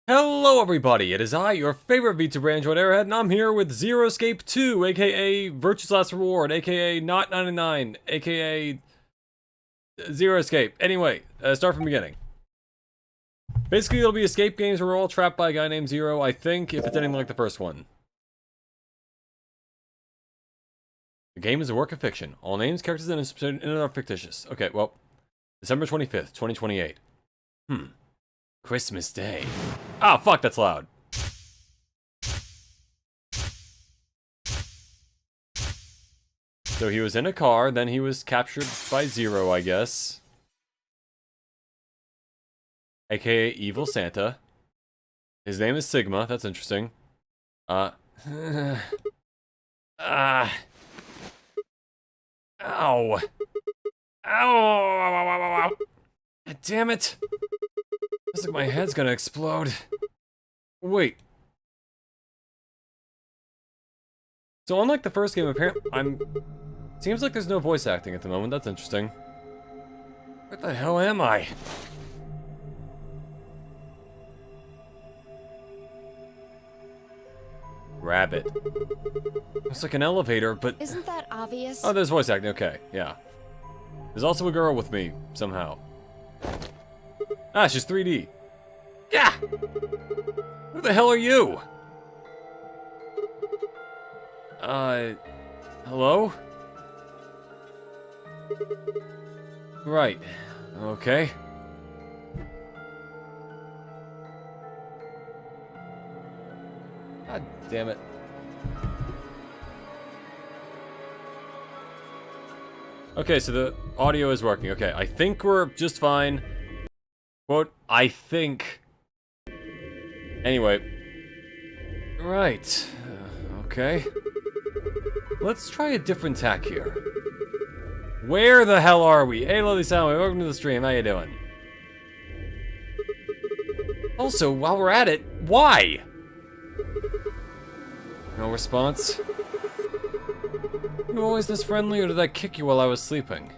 Hello everybody, it is I, your favorite VTuber Android Airhead, and I'm here with Zero Escape 2, aka Virtue's Last Reward, aka Not 99, aka Zero Escape. Anyway, start from the beginning. Basically, it'll be escape games where we're all trapped by a guy named Zero, I think, if it's anything like the first one. The game is a work of fiction. All names, characters, and in it are fictitious. Okay, well, December 25th, 2028. Christmas Day. Ah, fuck, that's loud. So he was in a car, then he was captured by Zero, I guess. AKA Evil Santa. His name is Sigma, that's interesting. Ow. Ow. Ow. God damn it. Looks like my head's gonna explode. Wait. So unlike the first game, apparently seems like there's no voice acting at the moment. That's interesting. Where the hell am I? Rabbit. Looks like an elevator, but isn't that obvious? oh, there's voice acting. Okay, yeah. There's also a girl with me somehow. Ah, she's 3D. Yeah! Who the hell are you? Hello? Right. Okay. God damn it. Okay, so the audio is working. Okay, I think we're just fine. Quote, I think. Anyway. Right. Okay. Let's try a different tack here. Where the hell are we? Hey, Lily Soundwave, welcome to the stream. How you doing? Also, while we're at it, why? No response? You were always this friendly, or did I kick you while I was sleeping?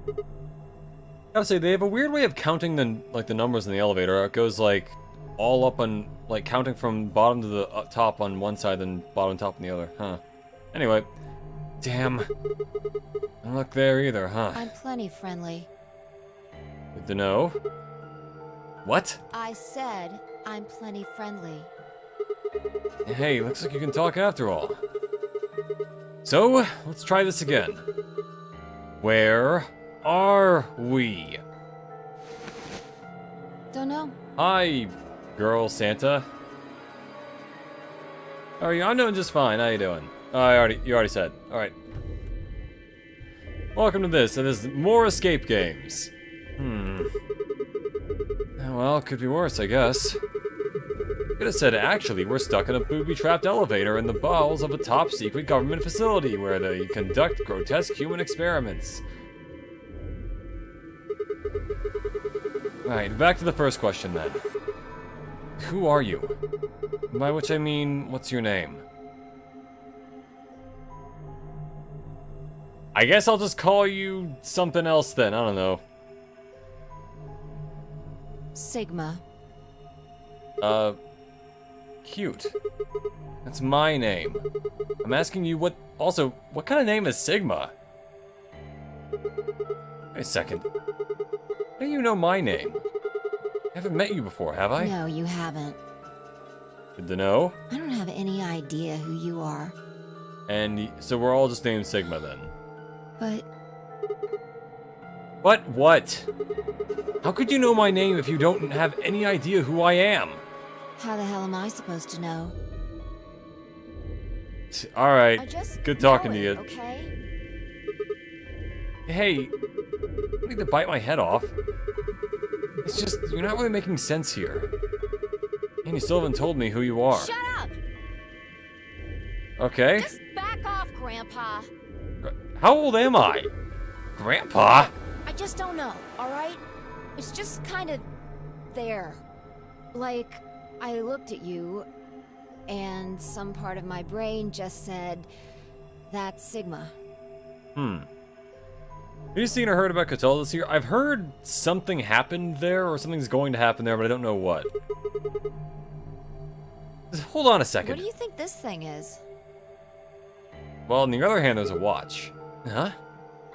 I gotta say, they have a weird way of counting the numbers in the elevator. It goes like all up on, like counting from bottom to the top on one side, then bottom to top on the other. Huh. Anyway, damn. Don't look there either, huh? I'm plenty friendly. Good to know. What? I said I'm plenty friendly. Hey, looks like you can talk after all. So, let's try this again. Where are we? Don't know. Hi, girl Santa. How are you? I'm doing just fine. How you doing? Oh, you already said. All right. Welcome to this, and there's more escape games. Well, could be worse, I guess. Could have said, actually, we're stuck in a booby-trapped elevator in the bowels of a top-secret government facility where they conduct grotesque human experiments. Alright, back to the first question then. Who are you? By which I mean, what's your name? I guess I'll just call you something else then, I don't know. Sigma. Cute. That's my name. I'm asking you what kind of name is Sigma? Wait a second. How do you know my name? I haven't met you before, have I? No, you haven't. Good to know. I don't have any idea who you are. And so we're all just named Sigma then. But What? How could you know my name if you don't have any idea who I am? how the hell am I supposed to know? Alright, I just good talking know to you. it, okay? Hey, you don't need to bite my head off. It's just, you're not really making sense here. And you still haven't told me who you are. Shut up! Okay. Just back off, Grandpa. How old am I? Grandpa? I just don't know, alright? It's just kind of there. Like, I looked at you, and some part of my brain just said, that's Sigma. Have you seen or heard about Coachella this year? I've heard something happened there, or something's going to happen there, but I don't know what. Just hold on a second. What do you think this thing is? Well, on the other hand, there's a watch. Huh?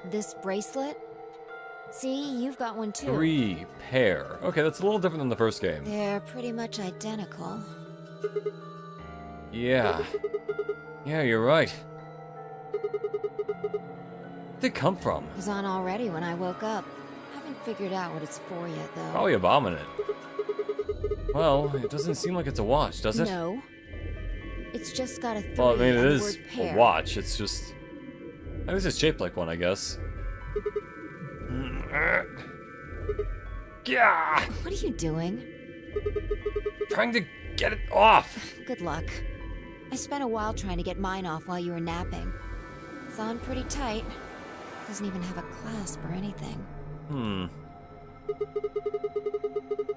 This bracelet? See, you've got one too. 3 pair. Okay, that's a little different than the first game. They're pretty much identical. Yeah. Yeah, you're right. Where'd they come from? It was on already when I woke up. Haven't figured out what it's for yet, though. Probably abominant. Well, it doesn't seem like it's a watch, does it? No. It's just got a 3 Well, I mean, it and the is word pair. a watch. It's just... I guess it's shaped like one, I guess. Yeah! What are you doing? Trying to get it off! Good luck. I spent a while trying to get mine off while you were napping. It's on pretty tight. Doesn't even have a clasp or anything.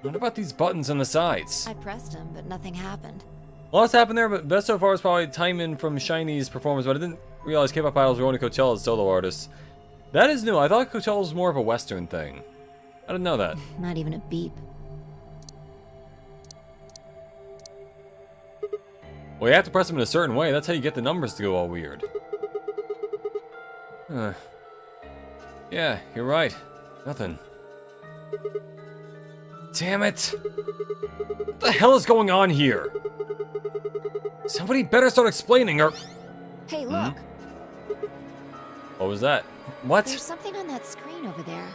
What about these buttons on the sides? I pressed them, but nothing happened. Lots happened there, but best so far is probably Timon from SHINee's performance, but I didn't realize K-pop idols were going to Coachella as solo artists. That is new. I thought Coachella was more of a Western thing. I didn't know that. Not even a beep. Well, you have to press them in a certain way. That's how you get the numbers to go all weird. Yeah, you're right. Nothing. Damn it! What the hell is going on here? Somebody better start explaining, or... Hey, look! What was that? What? There's something on that screen over there.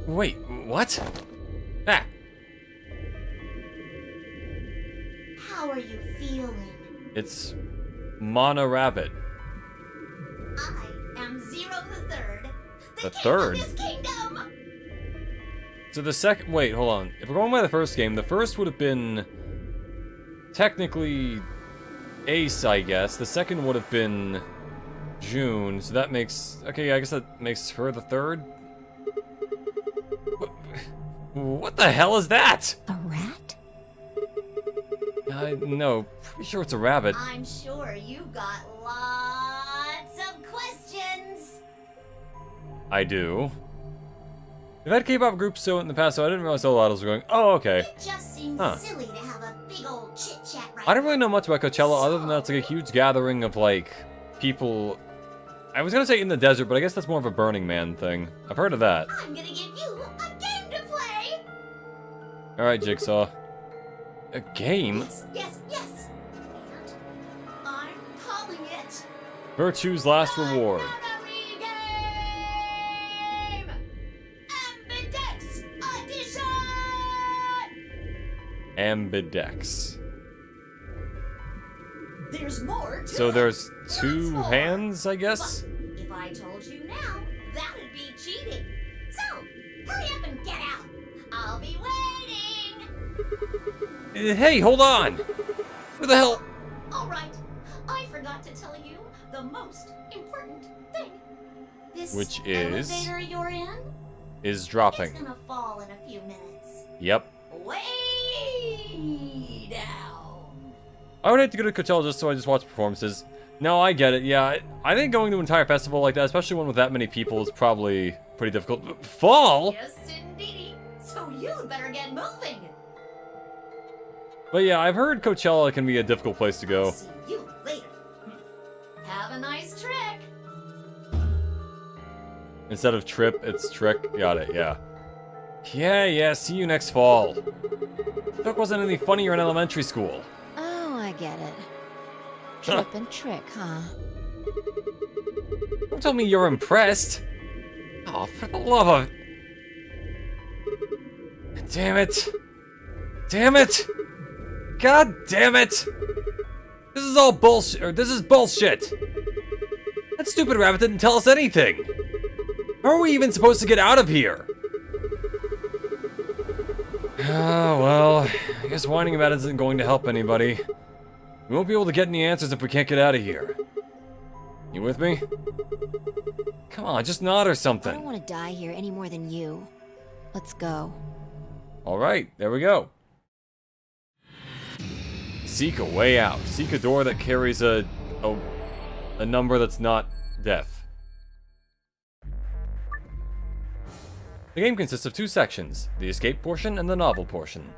Wait, what? Ah! How are you feeling? It's... Mana Rabbit. I am Zero the Third. The king third? Of this kingdom! So the second... Wait, hold on. If we're going by the first game, the first would have been... technically... Ace, I guess. The second would have been... June, so that makes... Okay, I guess that makes her the third? What the hell is that? A rat? No, pretty sure it's a rabbit. I'm sure you got lots of questions. I do. We've had K-pop groups so in the past, so I didn't realize solo idols were going, oh, okay. It just seems silly to have a big old chit-chat right I don't really know much about Coachella other than that it's like a huge gathering of, like, people... I was gonna say in the desert, but I guess that's more of a Burning Man thing. I've heard of that. I'm gonna give you a game to play. Alright, Jigsaw. A game? Yes, yes, yes. And I'm calling it Virtue's Last Reward. Memory Game! Ambidex Edition! Ambidex. There's more to So it. there's Once 2 more. hands, I guess? But if I told you now, that'd be cheating. So, hurry up and get out. I'll be waiting. Hey, hold on! Where the hell? All right. I forgot to tell you the most important thing. This Which is? elevator you're in, Is it's dropping. gonna fall in a few minutes. Yep. Way down. I would hate to go to Coachella just so I just watch performances. No, I get it, yeah. I think going to an entire festival like that, especially one with that many people, is probably pretty difficult. Fall? Yes, indeedy. So you'd better get moving. But yeah, I've heard Coachella can be a difficult place to go. See you later. Have a nice trick. Instead of trip, it's trick. Got it, yeah. Yeah, see you next fall. Joke wasn't any funnier in elementary school. Oh, I get it. Trip and trick, huh? Don't tell me you're impressed. Oh, for the love of... Damn it. Damn it. God damn it. This is all bullshit, or this is bullshit. That stupid rabbit didn't tell us anything. How are we even supposed to get out of here? Oh, well, I guess whining about it isn't going to help anybody. We won't be able to get any answers if we can't get out of here. You with me? Come on, just nod or I something. don't want to die here any more than you. Let's go. Alright, there we go. Seek a way out. Seek a door that carries a number that's not death. The game consists of two sections, the escape portion and the novel portion.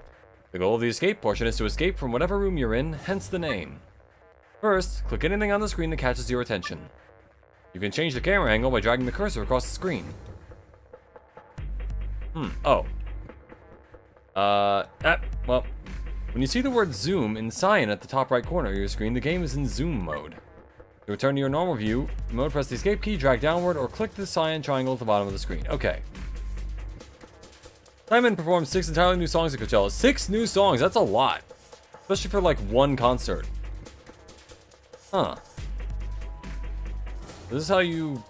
The goal of the escape portion is to escape from whatever room you're in, hence the name. First, click anything on the screen that catches your attention. You can change the camera angle by dragging the cursor across the screen. Oh. Well, when you see the word zoom in cyan at the top right corner of your screen, the game is in zoom mode. To return to your normal view mode, press the escape key, drag downward, or click the cyan triangle at the bottom of the screen. Okay. Simon performed 6 entirely new songs at Coachella. 6 new songs, that's a lot. Especially for like one concert. Huh. This is how you...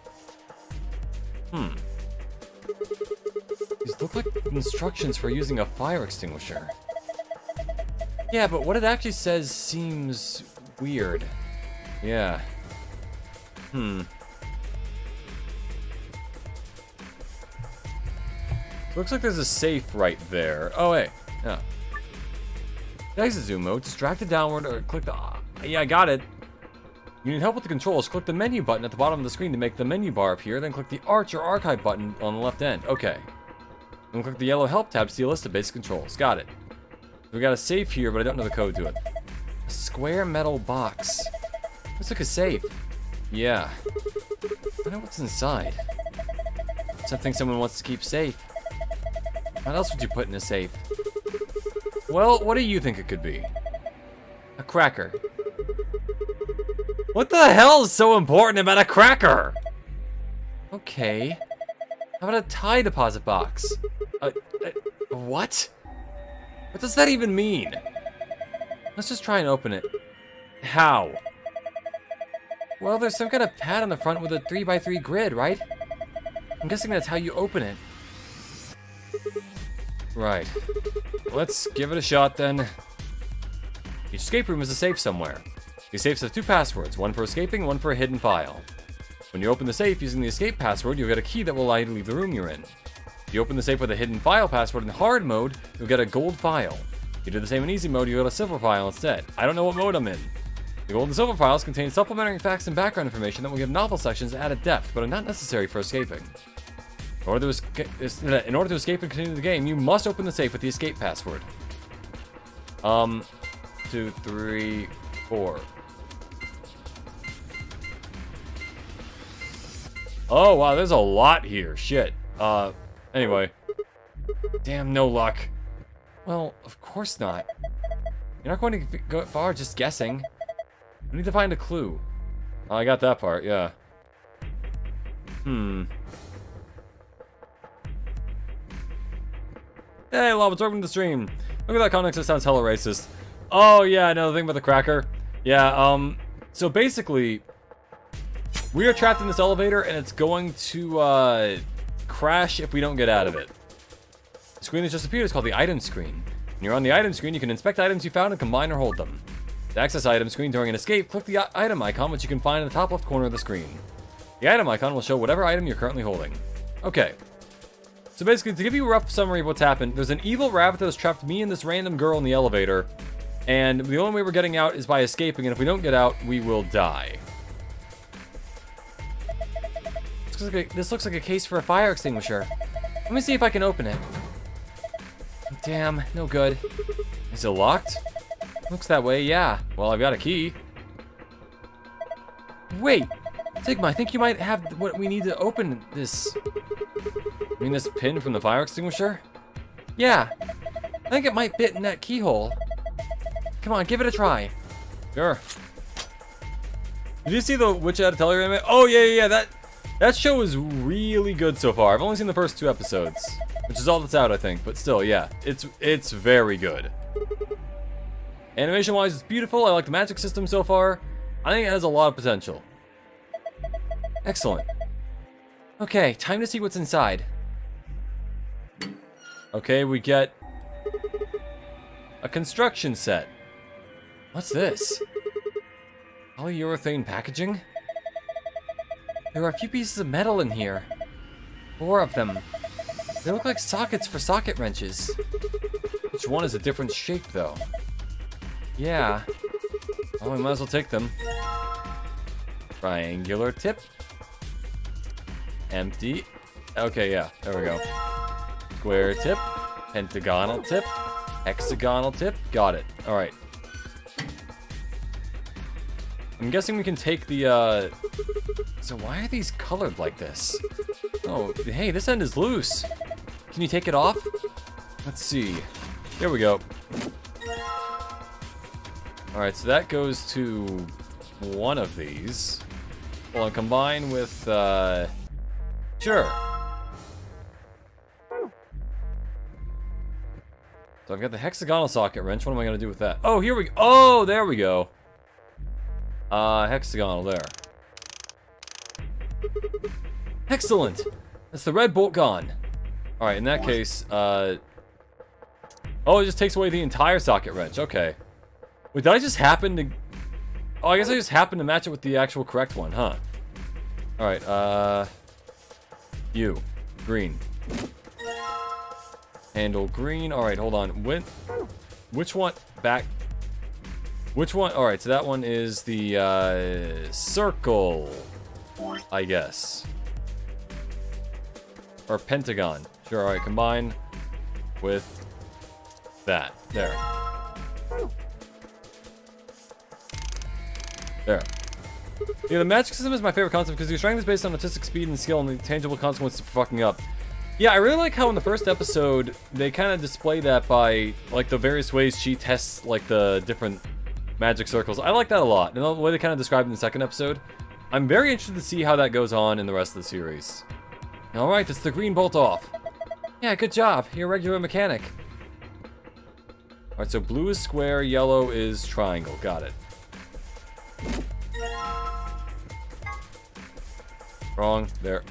These look like instructions for using a fire extinguisher. Yeah, but what it actually says seems weird. Yeah. Looks like there's a safe right there. Oh, hey. Yeah. To exit zoom mode, just drag it downward or click the... yeah, I got it. You need help with the controls, click the menu button at the bottom of the screen to make the menu bar appear, then click the Arch or Archive button on the left end. Okay. Then click the yellow Help tab to see a list of basic controls. Got it. We got a safe here, but I don't know the code to it. A square metal box. Looks like a safe. Yeah. I know what's inside. Something someone wants to keep safe. What else would you put in a safe? Well, what do you think it could be? A cracker. What the hell is so important about a cracker? Okay. How about a tie deposit box? What? What does that even mean? Let's just try and open it. How? Well, there's some kind of pad on the front with a 3x3 grid, right? I'm guessing that's how you open it. Right. Let's give it a shot then. Each escape room is a safe somewhere. These safes have 2 passwords, one for escaping, one for a hidden file. When you open the safe using the escape password, you'll get a key that will allow you to leave the room you're in. If you open the safe with a hidden file password in hard mode, you'll get a gold file. If you do the same in easy mode, you'll get a silver file instead. I don't know what mode I'm in. The gold and silver files contain supplementary facts and background information that will give novel sections added depth, but are not necessary for escaping. In order to escape and continue the game, you must open the safe with the escape password. 2, 3, 4. Oh, wow, there's a lot here. Shit. Anyway. Damn, no luck. Well, of course not. You're not going to go far just guessing. We need to find a clue. Oh, I got that part, yeah. Hey, Lob, welcome to the stream. Look at that context, that sounds hella racist. Oh, yeah, I know the thing about the cracker. Yeah, so basically, we are trapped in this elevator, and it's going to, crash if we don't get out of it. The screen that just appeared is called the item screen. When you're on the item screen, you can inspect items you found and combine or hold them. To access item screen during an escape, click the item icon, which you can find in the top left corner of the screen. The item icon will show whatever item you're currently holding. Okay. So basically, to give you a rough summary of what's happened, there's an evil rabbit that has trapped me and this random girl in the elevator, and the only way we're getting out is by escaping, and if we don't get out, we will die. This looks like a case for a fire extinguisher. Let me see if I can open it. Damn, no good. Is it locked? Looks that way, yeah. Well, I've got a key. Wait! Sigma, I think you might have what we need to open this. I mean, this pin from the fire extinguisher? Yeah. I think it might fit in that keyhole. Come on, give it a try. Sure. Did you see the Witch Had to Tell You anime? Oh, yeah, that show is really good so far. I've only seen the first 2 episodes, which is all that's out, I think. But still, yeah, it's very good. Animation-wise, it's beautiful. I like the magic system so far. I think it has a lot of potential. Excellent. Okay, time to see what's inside. Okay, we get a construction set. What's this? Polyurethane packaging? There are a few pieces of metal in here. 4 of them. They look like sockets for socket wrenches. Each one is a different shape, though. Yeah. Well, we might as well take them. Triangular tip. Empty. Okay, yeah, there we go. Square tip. Pentagonal tip. Hexagonal tip. Got it. Alright. I'm guessing we can take the, So why are these colored like this? Oh, hey, this end is loose. Can you take it off? Let's see. There we go. Alright, so that goes to one of these. Well, combine with, sure. So I've got the hexagonal socket wrench. What am I going to do with that? Oh, here we go. Oh, there we go. Hexagonal there. Excellent. That's the red bolt gone. Alright, in that case, oh, it just takes away the entire socket wrench. Okay. Wait, did I just happen to... Oh, I guess I just happened to match it with the actual correct one, huh? Alright, you. Green. Handle green. Alright, hold on. Which one? Back. Which one? Alright, so that one is the, circle. I guess. Or pentagon. Sure, alright, combine with that. There. There. Yeah, the magic system is my favorite concept because your strength is based on artistic speed and skill and the tangible consequences for fucking up. Yeah, I really like how in the first episode, they kind of display that by, like, the various ways she tests, like, the different magic circles. I like that a lot. And the way they kind of described in the second episode. I'm very interested to see how that goes on in the rest of the series. Alright, it's the green bolt off. Yeah, good job. You're a regular mechanic. Alright, so blue is square, yellow is triangle. Got it. Wrong. There.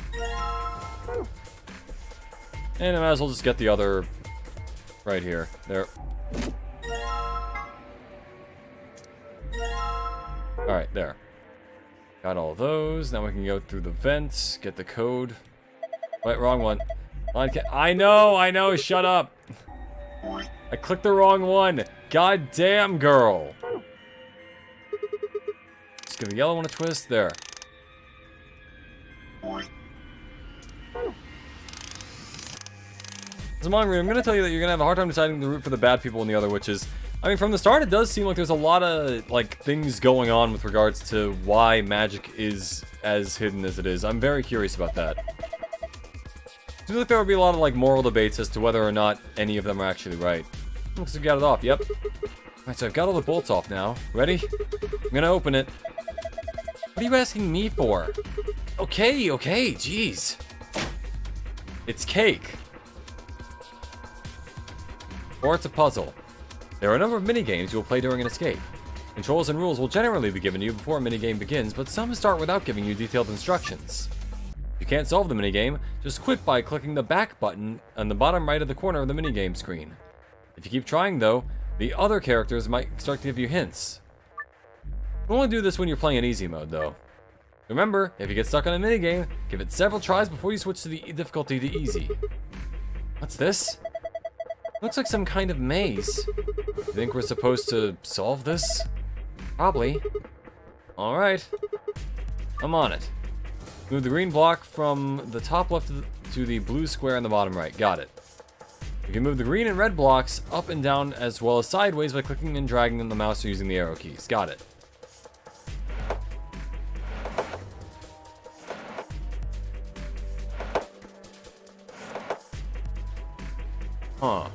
And I might as well just get the other right here. There. Alright, there. Got all those. Now we can go through the vents, get the code. Wait, wrong one. I know, shut up. I clicked the wrong one. God damn, girl. Just give the yellow one a twist. There. Zamangri, I'm gonna tell you that you're gonna have a hard time deciding the route for the bad people and the other witches. I mean, from the start, it does seem like there's a lot of, like, things going on with regards to why magic is as hidden as it is. I'm very curious about that. I feel like there would be a lot of, like, moral debates as to whether or not any of them are actually right. Looks like we got it off, yep. Alright, so I've got all the bolts off now. Ready? I'm gonna open it. What are you asking me for? Okay, jeez. It's cake. Or it's a puzzle. There are a number of minigames you will play during an escape. Controls and rules will generally be given to you before a minigame begins, but some start without giving you detailed instructions. If you can't solve the minigame, just quit by clicking the back button on the bottom right of the corner of the minigame screen. If you keep trying though, the other characters might start to give you hints. You only do this when you're playing in easy mode though. Remember, if you get stuck on a minigame, give it several tries before you switch to the difficulty to easy. What's this? Looks like some kind of maze. You think we're supposed to solve this? Probably. Alright. I'm on it. Move the green block from the top left to the blue square in the bottom right. Got it. You can move the green and red blocks up and down as well as sideways by clicking and dragging on the mouse or using the arrow keys. Got it. Huh.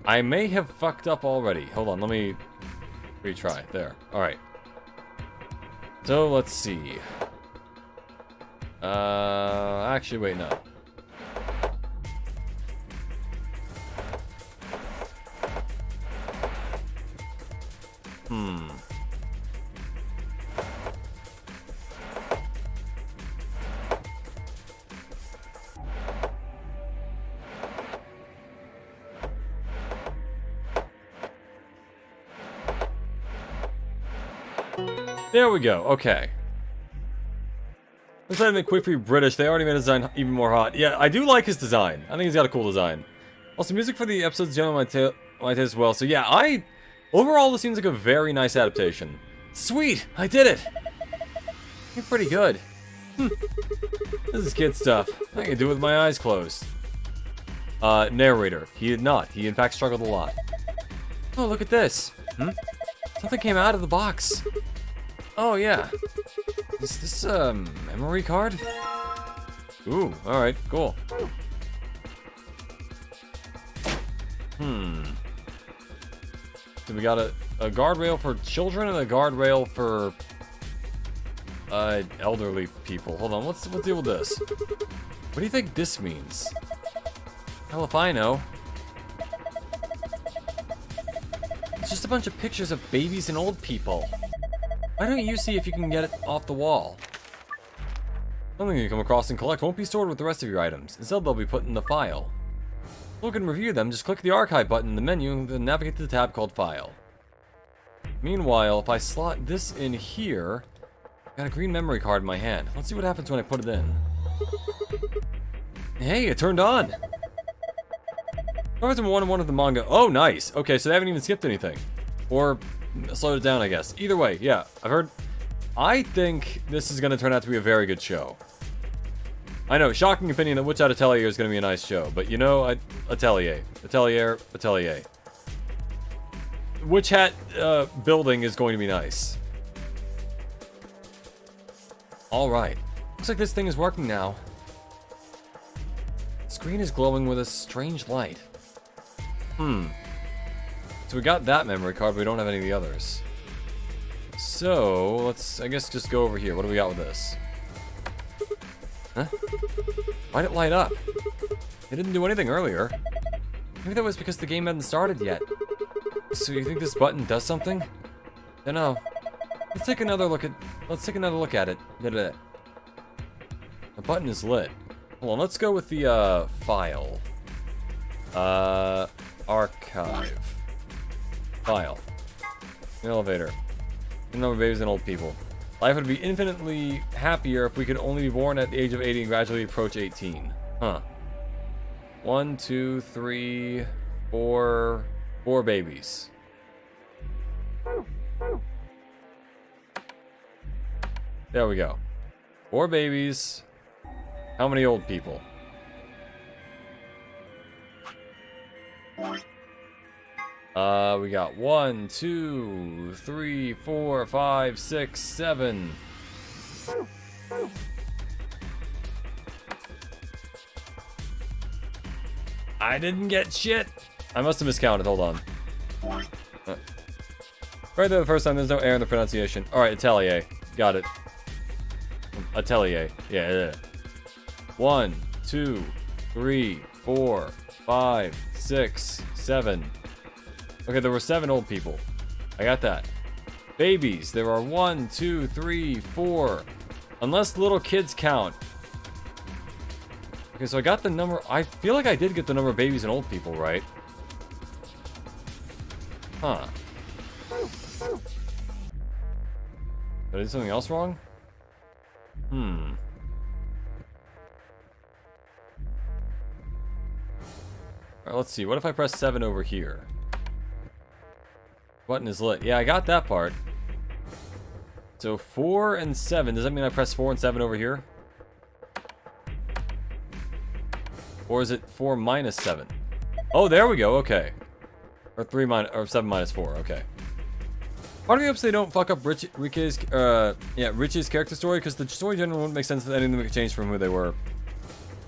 I may have fucked up already. Hold on, let me retry. There. Alright. So, let's see. Actually, wait, no. There we go. Okay. Let's try to make Quick British. They already made his design even more hot. Yeah, I do like his design. I think he's got a cool design. Also, music for the episodes generally my taste as well. So yeah, overall this seems like a very nice adaptation. Sweet, I did it. You're pretty good. This is kid stuff. I can do it with my eyes closed. Narrator. He did not. He in fact struggled a lot. Oh, look at this. Something came out of the box. Oh yeah. Is this a memory card? Ooh, alright, cool. So we got a guardrail for children and a guardrail for elderly people. Hold on, let's deal with this. What do you think this means? Hell if I know. It's just a bunch of pictures of babies and old people. Why don't you see if you can get it off the wall? Something you come across and collect won't be stored with the rest of your items. Instead, they'll be put in the file. To look and review them, just click the archive button in the menu and then navigate to the tab called File. Meanwhile, if I slot this in here, I've got a green memory card in my hand. Let's see what happens when I put it in. Hey, it turned on! Covers in 1-1 of the manga. Oh, nice! Okay, so they haven't even skipped anything. Or slowed it down, I guess. Either way, yeah, I think this is going to turn out to be a very good show. I know, shocking opinion that Witch Hat Atelier is going to be a nice show, but you know, Atelier. Witch Hat building is going to be nice. Alright. Looks like this thing is working now. The screen is glowing with a strange light. So we got that memory card, but we don't have any of the others. So, let's, I guess, just go over here. What do we got with this? Huh? Why'd it light up? It didn't do anything earlier. Maybe that was because the game hadn't started yet. So you think this button does something? Dunno. Let's take another look at it. The button is lit. Hold on, let's go with the file. Archive. File. Elevator. Number of babies and old people. Life would be infinitely happier if we could only be born at the age of 80 and gradually approach 18. Huh. 1, 2, 3, 4 babies. There we go. 4 babies. How many old people? We got 1, 2, 3, 4, 5, 6, 7. I didn't get shit. I must have miscounted. Hold on. Right there the first time, there's no error in the pronunciation. Alright, Atelier. Got it. Atelier. Yeah. 1, 2, 3, 4, 5, 6, 7. Okay, there were 7 old people. I got that. Babies. There are 1, 2, 3, 4. Unless little kids count. Okay, so I got the number. I feel like I did get the number of babies and old people right. Huh. Did I do something else wrong? Alright, let's see. What if I press 7 over here? Button is lit. Yeah, I got that part. So 4 and 7. Does that mean I press 4 and 7 over here? Or is it 4 minus 7? Oh, there we go. Okay. Or 7 minus 4. Okay. Part of me hopes they don't fuck up Richie's character story, because the story generally wouldn't make sense if anything would change from who they were.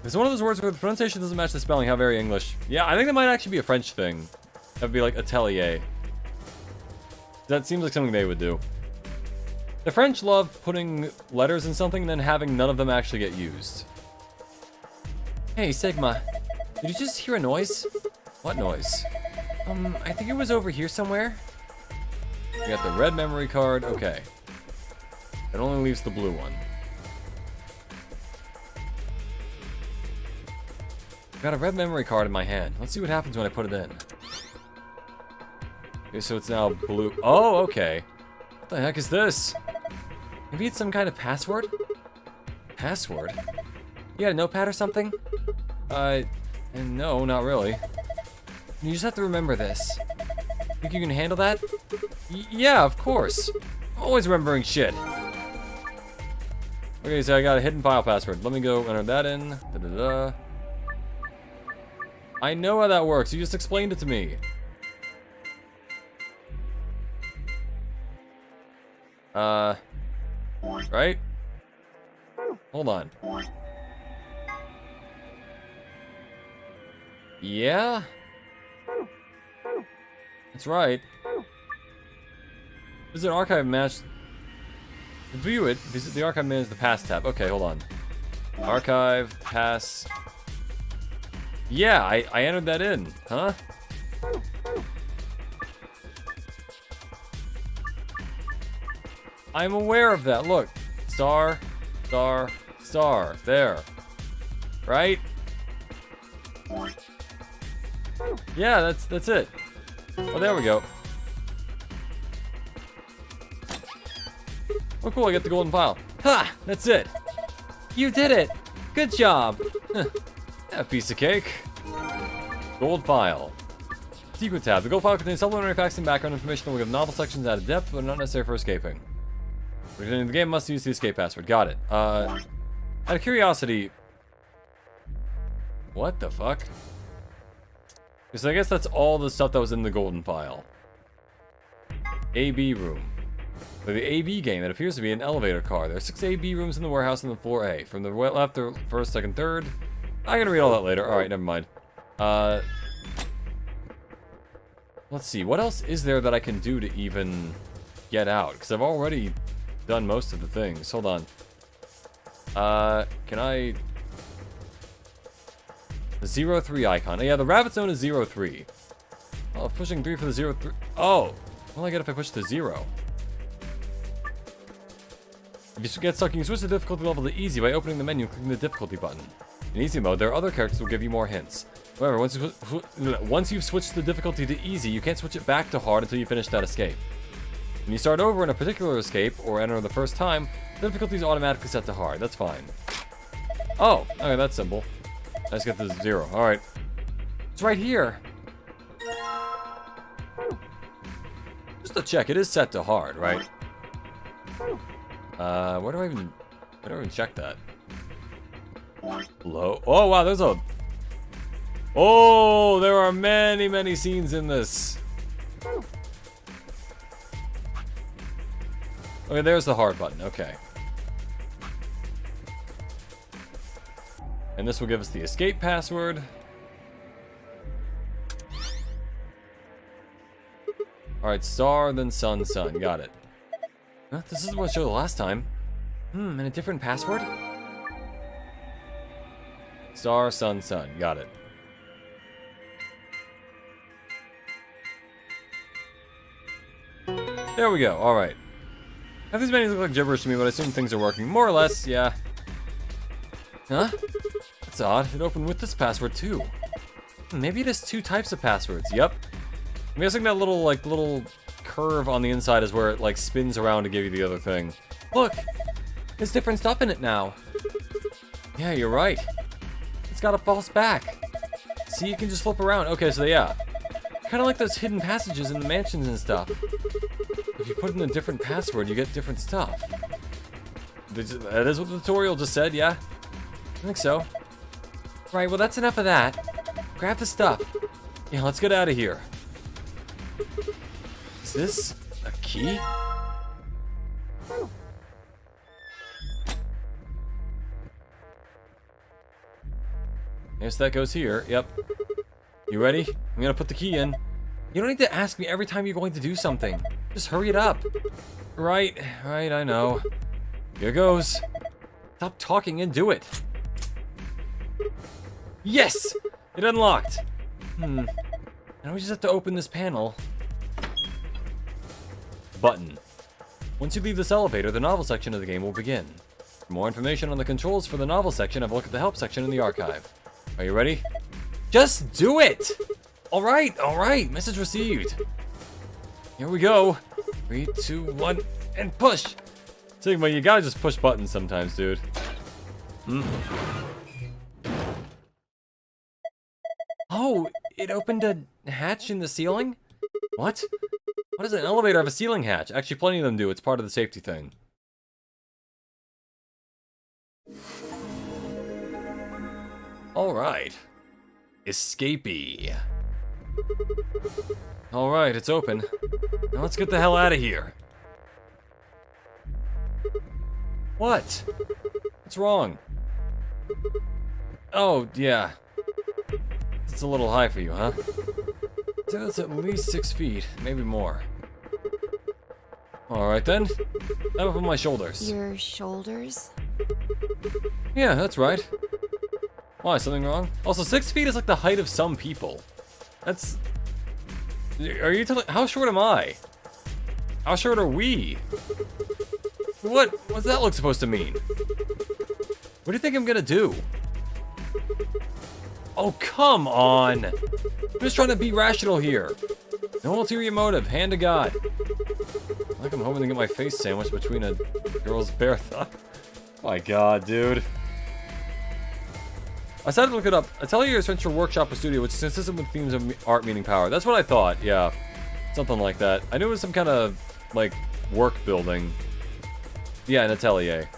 It's one of those words where the pronunciation doesn't match the spelling. How very English. Yeah, I think that might actually be a French thing. That would be like atelier. That seems like something they would do. The French love putting letters in something and then having none of them actually get used. Hey, Sigma. Did you just hear a noise? What noise? I think it was over here somewhere. We got the red memory card. Okay. It only leaves the blue one. I've got a red memory card in my hand. Let's see what happens when I put it in. Okay, so it's now blue. Oh, okay. What the heck is this? Maybe it's some kind of password? Password? You got a notepad or something? No, not really. You just have to remember this. Think you can handle that? Yeah, of course. Always remembering shit. Okay, so I got a hidden file password. Let me go enter that in. Da-da-da. I know how that works. You just explained it to me. Right? Hold on. Yeah? That's right. Visit archive match. To view it, visit the archive manage the pass tab. Okay, hold on. Archive, pass. Yeah, I entered that in, huh? I'm aware of that. Look. Star, star, star. There. Right? Yeah, that's it. Oh, there we go. Oh, cool, I get the golden file. Ha! That's it. You did it. Good job. A piece of cake. Gold file. Secret tab. The gold file contains supplementary facts and background information that will give novel sections out of depth, but not necessary for escaping. The game must use the escape password. Got it. Out of curiosity... What the fuck? So I guess that's all the stuff that was in the golden file. AB room. For the AB game, it appears to be an elevator car. There are 6 AB rooms in the warehouse on the floor A. From the left to first, second, third. I'm gonna read all that later. Alright, never mind. Let's see. What else is there that I can do to even get out? Because I've already done most of the things. Hold on. Can I... The 03 icon. Yeah, the rabbit zone is 03. Oh, pushing 3 for the 03. Oh! What do I get if I push the 0? If you get stuck, you can switch the difficulty level to easy by opening the menu and clicking the difficulty button. In easy mode, there are other characters that will give you more hints. However, once you've switched the difficulty to easy, you can't switch it back to hard until you finish that escape. When you start over in a particular escape, or enter the first time, the difficulty is automatically set to hard. That's fine. Oh, okay, that's simple. I just get the 0. Alright. It's right here. Just to check, it is set to hard, right? Where do I even check that? Low. Oh, wow, there's a... Oh, there are many, many scenes in this. Okay, there's the hard button. Okay. And this will give us the escape password. Alright, star, then sun, sun. Got it. Huh? This is what I showed the last time. And a different password? Star, sun, sun. Got it. There we go. Alright. Now these menus look like gibberish to me, but I assume things are working. More or less, yeah. Huh? That's odd. It opened with this password too. Maybe it has 2 types of passwords. Yep. I'm guessing that little curve on the inside is where it like spins around to give you the other thing. Look! There's different stuff in it now. Yeah, you're right. It's got a false back. See, you can just flip around. Okay, so yeah. Kind of like those hidden passages in the mansions and stuff. If you put in a different password, you get different stuff. That is what the tutorial just said, yeah? I think so. Right, well that's enough of that. Grab the stuff. Yeah, let's get out of here. Is this a key? Guess that goes here. Yep. You ready? I'm gonna put the key in. You don't need to ask me every time you're going to do something. Just hurry it up. Right, I know. Here goes. Stop talking and do it. Yes! It unlocked. Now we just have to open this panel. Button. Once you leave this elevator, the novel section of the game will begin. For more information on the controls for the novel section, have a look at the help section in the archive. Are you ready? Just do it! Alright, message received. Here we go. 3, 2, 1, and push! Sigma, you gotta just push buttons sometimes, dude. Hmm. Oh, it opened a hatch in the ceiling? What? Why does an elevator have a ceiling hatch? Actually, plenty of them do. It's part of the safety thing. Alright. Escapee. Alright, it's open. Now let's get the hell out of here. What? What's wrong? Oh, yeah. It's a little high for you, huh? So that's at least 6 feet, maybe more. Alright then. I'm up on my shoulders. Your shoulders? Yeah, that's right. Why, something wrong? Also, 6 feet is like the height of some people. That's... Are you telling... How short am I? How short are we? What's that look supposed to mean? What do you think I'm gonna do? Oh, come on! I'm just trying to be rational here. No ulterior motive, hand to God. Like I'm hoping to get my face sandwiched between a girl's bare thigh. My God, dude. I decided to look it up. Atelier Central Workshop or Studio, which is consistent with themes of art meaning power. That's what I thought, yeah. Something like that. I knew it was some kind of, like, work building. Yeah, an atelier.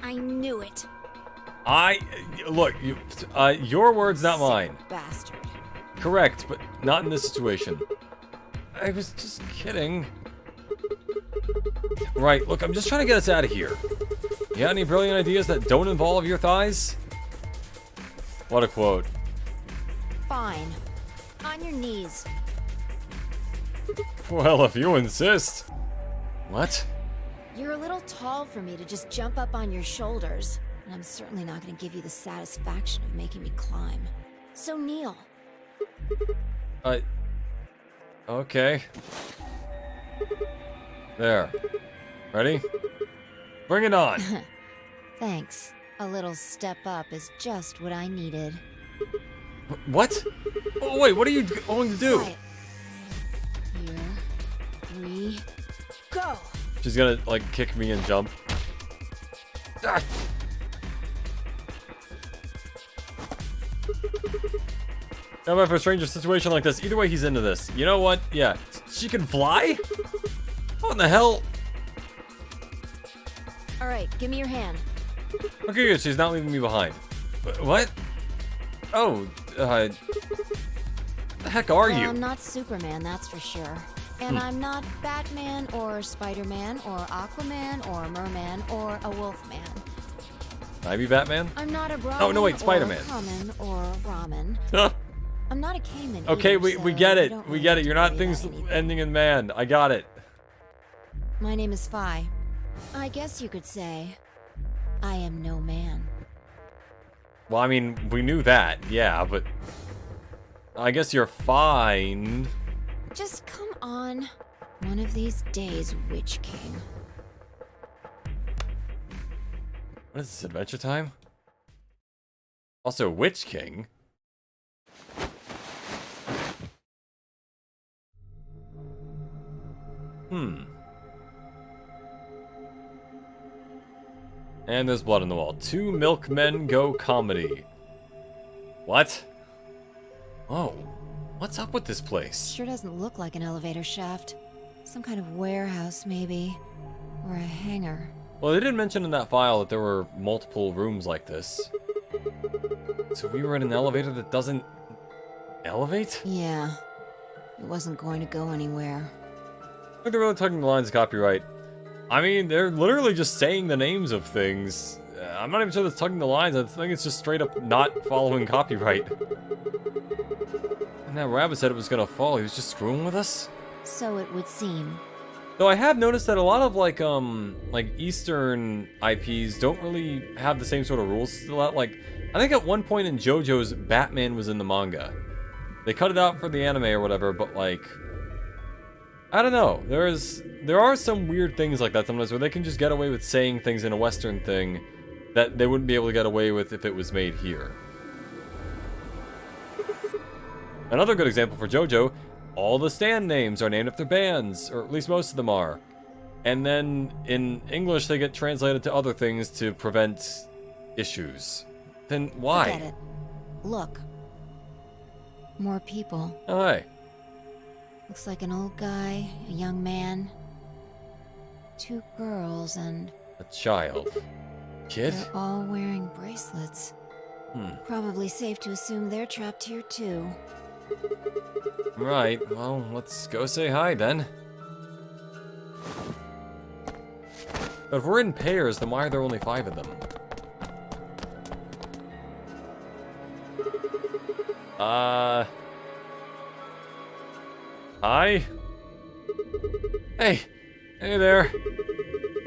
I knew it. Look, your words, not Sick mine. Bastard. Correct, but not in this situation. I was just kidding. Right, look, I'm just trying to get us out of here. You got any brilliant ideas that don't involve your thighs? What a quote. Fine. On your knees. Well, if you insist. What? You're a little tall for me to just jump up on your shoulders, and I'm certainly not going to give you the satisfaction of making me climb. So kneel. Okay. There. Ready? Bring it on. Thanks. A little step up is just what I needed. What? Oh, wait, what are you going to do? Quiet. Here. 3. Go! She's gonna, like, kick me and jump. Ah. Now, for a stranger situation like this, either way, he's into this. You know what? Yeah. She can fly? What in the hell? Alright, give me your hand. Okay, good. She's not leaving me behind. What? Oh, the heck are Well, you? I'm not Superman, that's for sure. And I'm not Batman, or Spider-Man, or Aquaman, or Merman, or a Wolfman. Can I be Batman? I'm not a Brahmin, Oh, no, wait, Spider-Man. or Common, or Ramen. I'm not a Cayman Okay, either, we so get you it. don't We really get have it. to You're not worry things about anything. ending in man. I got it. My name is Phi. I guess you could say I am no man. Well, I mean, we knew that, yeah, but I guess you're fine. Just come on. One of these days, Witch King. What is this, Adventure Time? Also, Witch King? And there's blood on the wall. 2 milkmen go comedy. What? Oh, what's up with this place? Sure doesn't look like an elevator shaft. Some kind of warehouse, maybe. Or a hangar. Well, they did mention in that file that there were multiple rooms like this. So we were in an elevator that doesn't elevate? Yeah. It wasn't going to go anywhere. I think they're really tugging the lines of copyright. I mean, they're literally just saying the names of things. I'm not even sure that's tugging the lines. I think it's just straight up not following copyright. And that rabbit said it was gonna fall. He was just screwing with us? So it would seem. Though I have noticed that a lot of like Eastern IPs don't really have the same sort of rules. Like, I think at one point in JoJo's, Batman was in the manga. They cut it out for the anime or whatever, but like, I don't know. There are some weird things like that sometimes where they can just get away with saying things in a Western thing that they wouldn't be able to get away with if it was made here. Another good example for JoJo, all the stand names are named after bands, or at least most of them are. and then in English they get translated to other things to prevent issues. Then why? Forget it. Look. More people. Oh, hey. Looks like an old guy, a young man, 2 girls, and A child. Kid? they're all wearing bracelets. Hmm. Probably safe to assume they're trapped here too. Right, well, let's go say hi then. But if we're in pairs, then why are there only 5 of them? Hi? Hey! Hey there!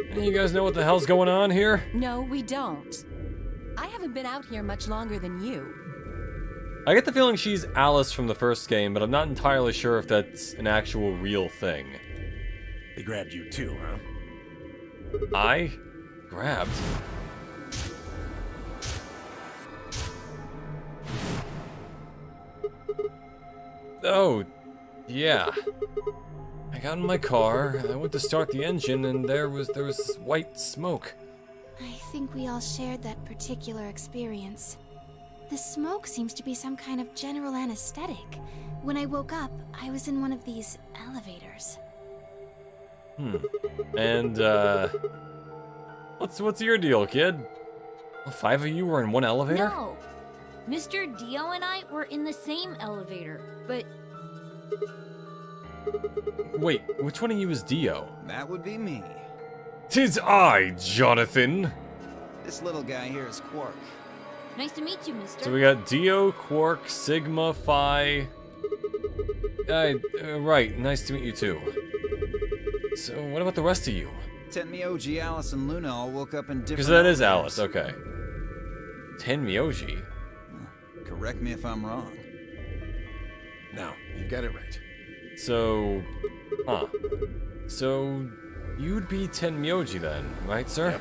Any of you guys know what the hell's going on here? No, we don't. I haven't been out here much longer than you. I get the feeling she's Alice from the first game, but I'm not entirely sure if that's an actual real thing. They grabbed you too, huh? I? Grabbed? Oh, yeah. I got in my car, I went to start the engine, and there was white smoke. I think we all shared that particular experience. The smoke seems to be some kind of general anesthetic. When I woke up, I was in one of these elevators. And, what's your deal, kid? All 5 of you were in one elevator? No. Mr. Dio and I were in the same elevator, but Wait, which one of you is Dio? That would be me. 'Tis I, Jonathan! This little guy here is Quark. nice to meet you, mister. So we got Dio, Quark, Sigma, Phi. Right, nice to meet you too. So what about the rest of you? Tenmyoji, Alice, and Luna all woke up in different Because that is elevators. Alice, okay. Tenmyoji? Correct me if I'm wrong. No, you got it right. So, So, you'd be Tenmyoji then, right, sir?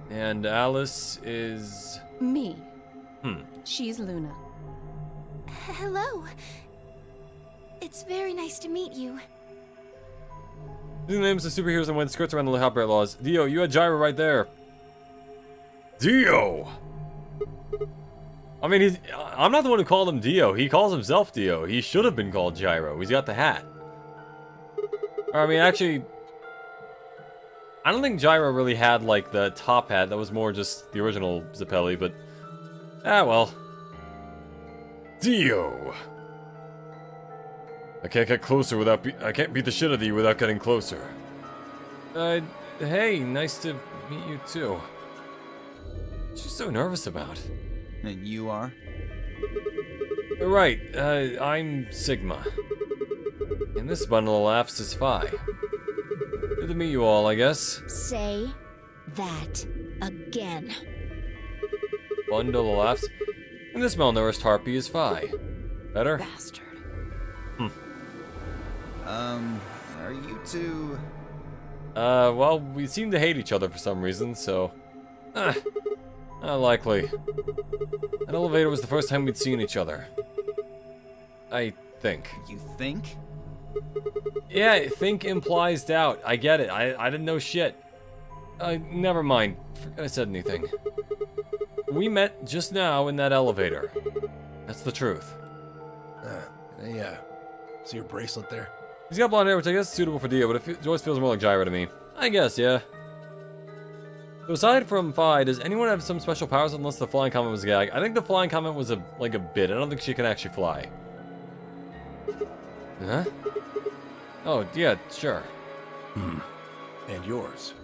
And Alice is... Me. She's Luna. Hello. It's very nice to meet you. These are the names of superheroes and went skirts around the copyright laws. Dio, you had Gyro right there. Dio! I mean, I'm not the one who called him Dio. He calls himself Dio. He should have been called Gyro. He's got the hat. Or, I mean, actually... I don't think Gyro really had, like, the top hat. That was more just the original Zeppeli, but... Ah, well. Dio! I can't get closer without I can't beat the shit out of you without getting closer. Hey, nice to meet you too. What's she so nervous about? And you are? Right, I'm Sigma. And this bundle of laughs is Phi. Good to meet you all, I guess. Say that again. Bundle of laughs. And this malnourished harpy is Phi. Better? Bastard. Are you two... Well, we seem to hate each other for some reason, so... Not likely. That elevator was the first time we'd seen each other. I think. You think? Yeah, think implies doubt. I get it. I didn't know shit. Never mind. Forgot I said anything. We met just now in that elevator. That's the truth. See your bracelet there? He's got blonde hair, which I guess is suitable for Dio, but it always feels more like Gyro to me. I guess, yeah. So aside from Phi, does anyone have some special powers unless the flying comment was a gag? I think the flying comment was like a bit. I don't think she can actually fly. Huh? Oh, yeah, sure. And yours.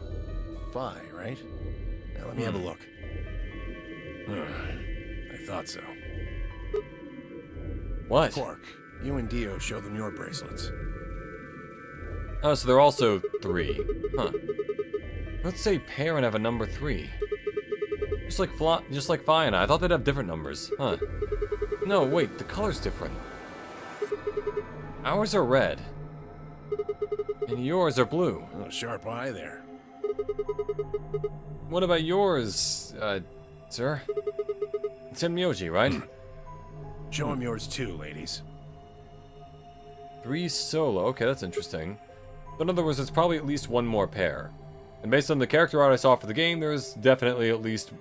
Phi, right? Now let me have a look. I thought so. What? Quark, you and Dio show them your bracelets. Oh, so they're also 3. Huh. Let's say pair and have a number 3. Just like Phi and I thought they'd have different numbers. Huh. No, wait, the color's different. Ours are red. And yours are blue. Oh, sharp eye there. What about yours, sir? It's Tenmyoji, right? Show them yours too, ladies. 3 solo. Okay, that's interesting. In other words, there's probably at least one more pair. And based on the character art I saw for the game, there's definitely at least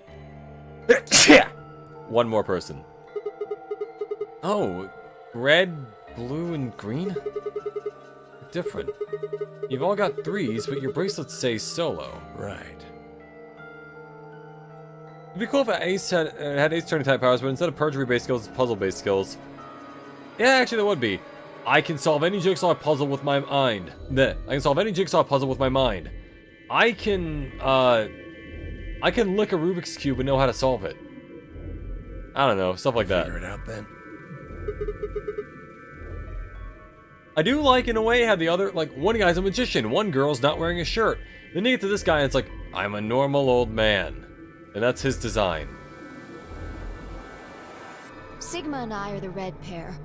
one more person. Oh, red, blue, and green? Different. You've all got 3s, but your bracelets say solo. Right. It'd be cool if Ace had Ace turning type powers, but instead of perjury-based skills, it's puzzle-based skills. Yeah, actually, that would be. I can solve any jigsaw puzzle with my mind. I can solve any jigsaw puzzle with my mind. I can lick a Rubik's Cube and know how to solve it. I don't know, stuff like that. Figure it out then. I do like, in a way, how the other, like, one guy's a magician, one girl's not wearing a shirt. Then you get to this guy and it's like, I'm a normal old man. And that's his design. Sigma and I are the red pair.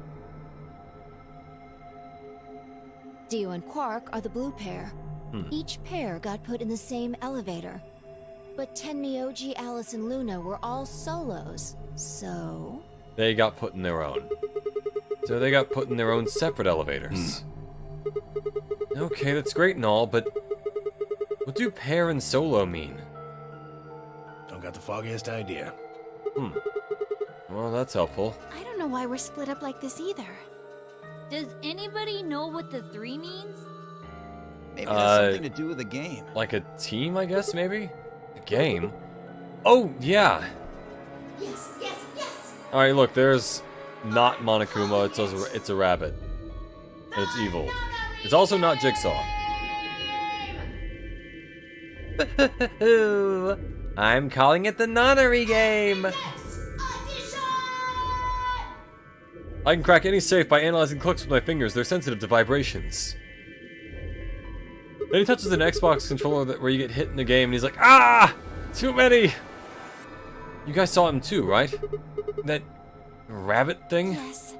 Dio and Quark are the blue pair. Each pair got put in the same elevator. But Tenmyoji, Alice, and Luna were all solos, so... They got put in their own. So they got put in their own separate elevators. Okay, that's great and all, but... what do pair and solo mean? Don't got the foggiest idea. Well, that's helpful. I don't know why we're split up like this either. Does anybody know what the 3 means? Maybe it has something to do with the game. Like a team, I guess, maybe? A game? Oh, yeah! Yes, yes, yes. Alright, look, there's not Monokuma, it's a rabbit. And it's evil. It's also not Jigsaw. I'm calling it the nonary game! Yes, audition. I can crack any safe by analyzing clicks with my fingers. They're sensitive to vibrations. Then he touches an Xbox controller where you get hit in the game, and he's like, ah! Too many! You guys saw him too, right? That rabbit thing? Yes.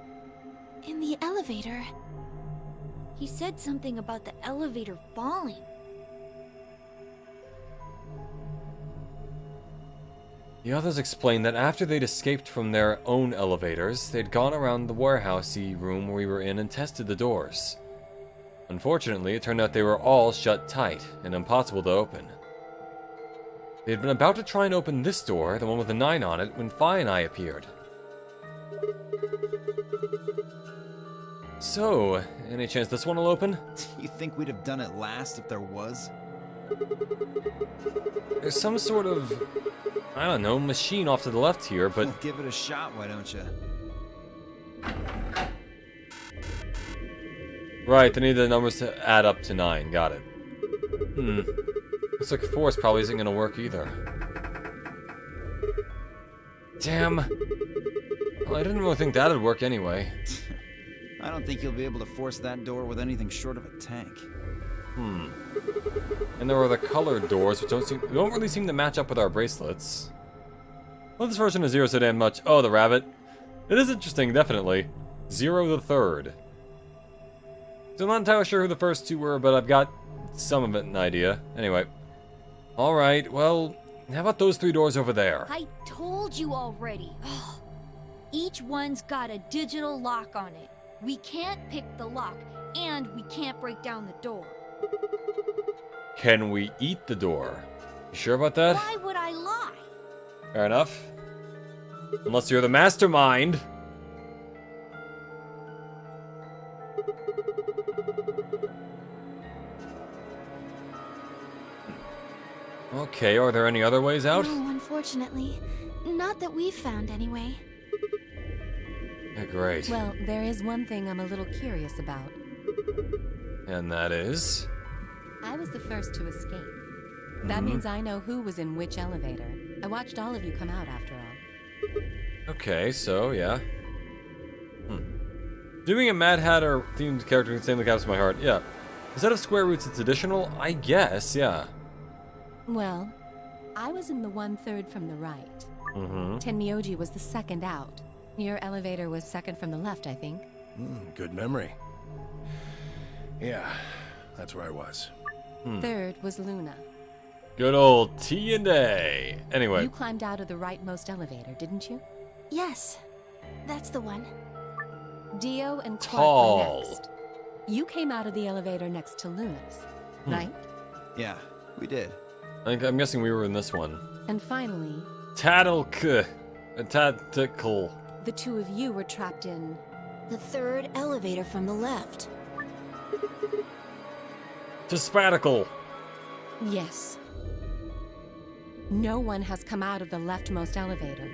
In the elevator. He said something about the elevator falling. The others explained that after they'd escaped from their own elevators, they'd gone around the warehousey room we were in and tested the doors. Unfortunately, it turned out they were all shut tight and impossible to open. They had been about to try and open this door, the one with the 9 on it, when Fi and I appeared. So, any chance this one will open? You think we'd have done it last if there was? There's some sort of, I don't know, machine off to the left here, but... Well, give it a shot, why don't you? Right, they need the numbers to add up to 9, got it. Looks like Force probably isn't gonna work either. Damn. Well, I didn't really think that'd work anyway. I don't think you'll be able to force that door with anything short of a tank. And there were the colored doors, which don't really seem to match up with our bracelets. Well, this version of Zero so damn much. Oh, the rabbit. It is interesting, definitely. Zero the Third. So I'm not entirely sure who the first 2 were, but I've got some of it an idea. Anyway. Alright, well, how about those 3 doors over there? I told you already. Ugh. Each one's got a digital lock on it. We can't pick the lock, and we can't break down the door. Can we eat the door? You sure about that? Why would I lie? Fair enough. Unless you're the mastermind. Okay, are there any other ways out? No, unfortunately. Not that we've found, anyway. Yeah, great. Well, there is one thing I'm a little curious about. And that is? I was the first to escape. That means I know who was in which elevator. I watched all of you come out after all. Okay, so, yeah. Doing a Mad Hatter themed character insanely captures my heart. Yeah. Instead of square roots, it's additional? I guess, yeah. Well, I was in the 1/3 from the right. Tenmyoji was the second out. Your elevator was second from the left, I think. Good memory. Yeah, that's where I was. Third was Luna. Good old T&A. Anyway. You climbed out of the rightmost elevator, didn't you? Yes, that's the one. Dio and Quark Tall. were next. You came out of the elevator next to Luna's, right? Yeah, we did. I'm guessing we were in this one. And finally, Tadtickle. the two of you were trapped in... The third elevator from the left. Spaticle. Yes. No one has come out of the leftmost elevator.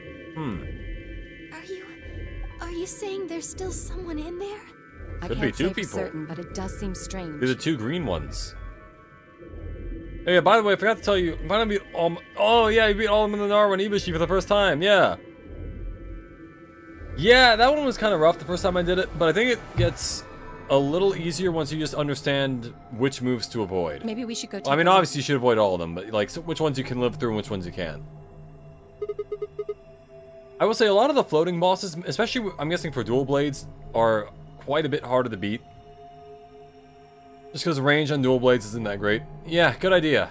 Are you saying there's still someone in there? I Could can't be two say for people. certain, but it does seem strange. They're the two green ones. Oh, yeah, by the way, I forgot to tell you, I'm gonna beat oh yeah, you beat Alderman Lenara and Ibushi for the first time, yeah. Yeah, that one was kind of rough the first time I did it, but I think it gets a little easier once you just understand which moves to avoid. Maybe we should go take I mean, a look. obviously you should avoid all of them, but like, so which ones you can live through and which ones you can't. I will say a lot of the floating bosses, especially I'm guessing for dual blades, are quite a bit harder to beat. Just because range on dual blades isn't that great. Yeah, good idea.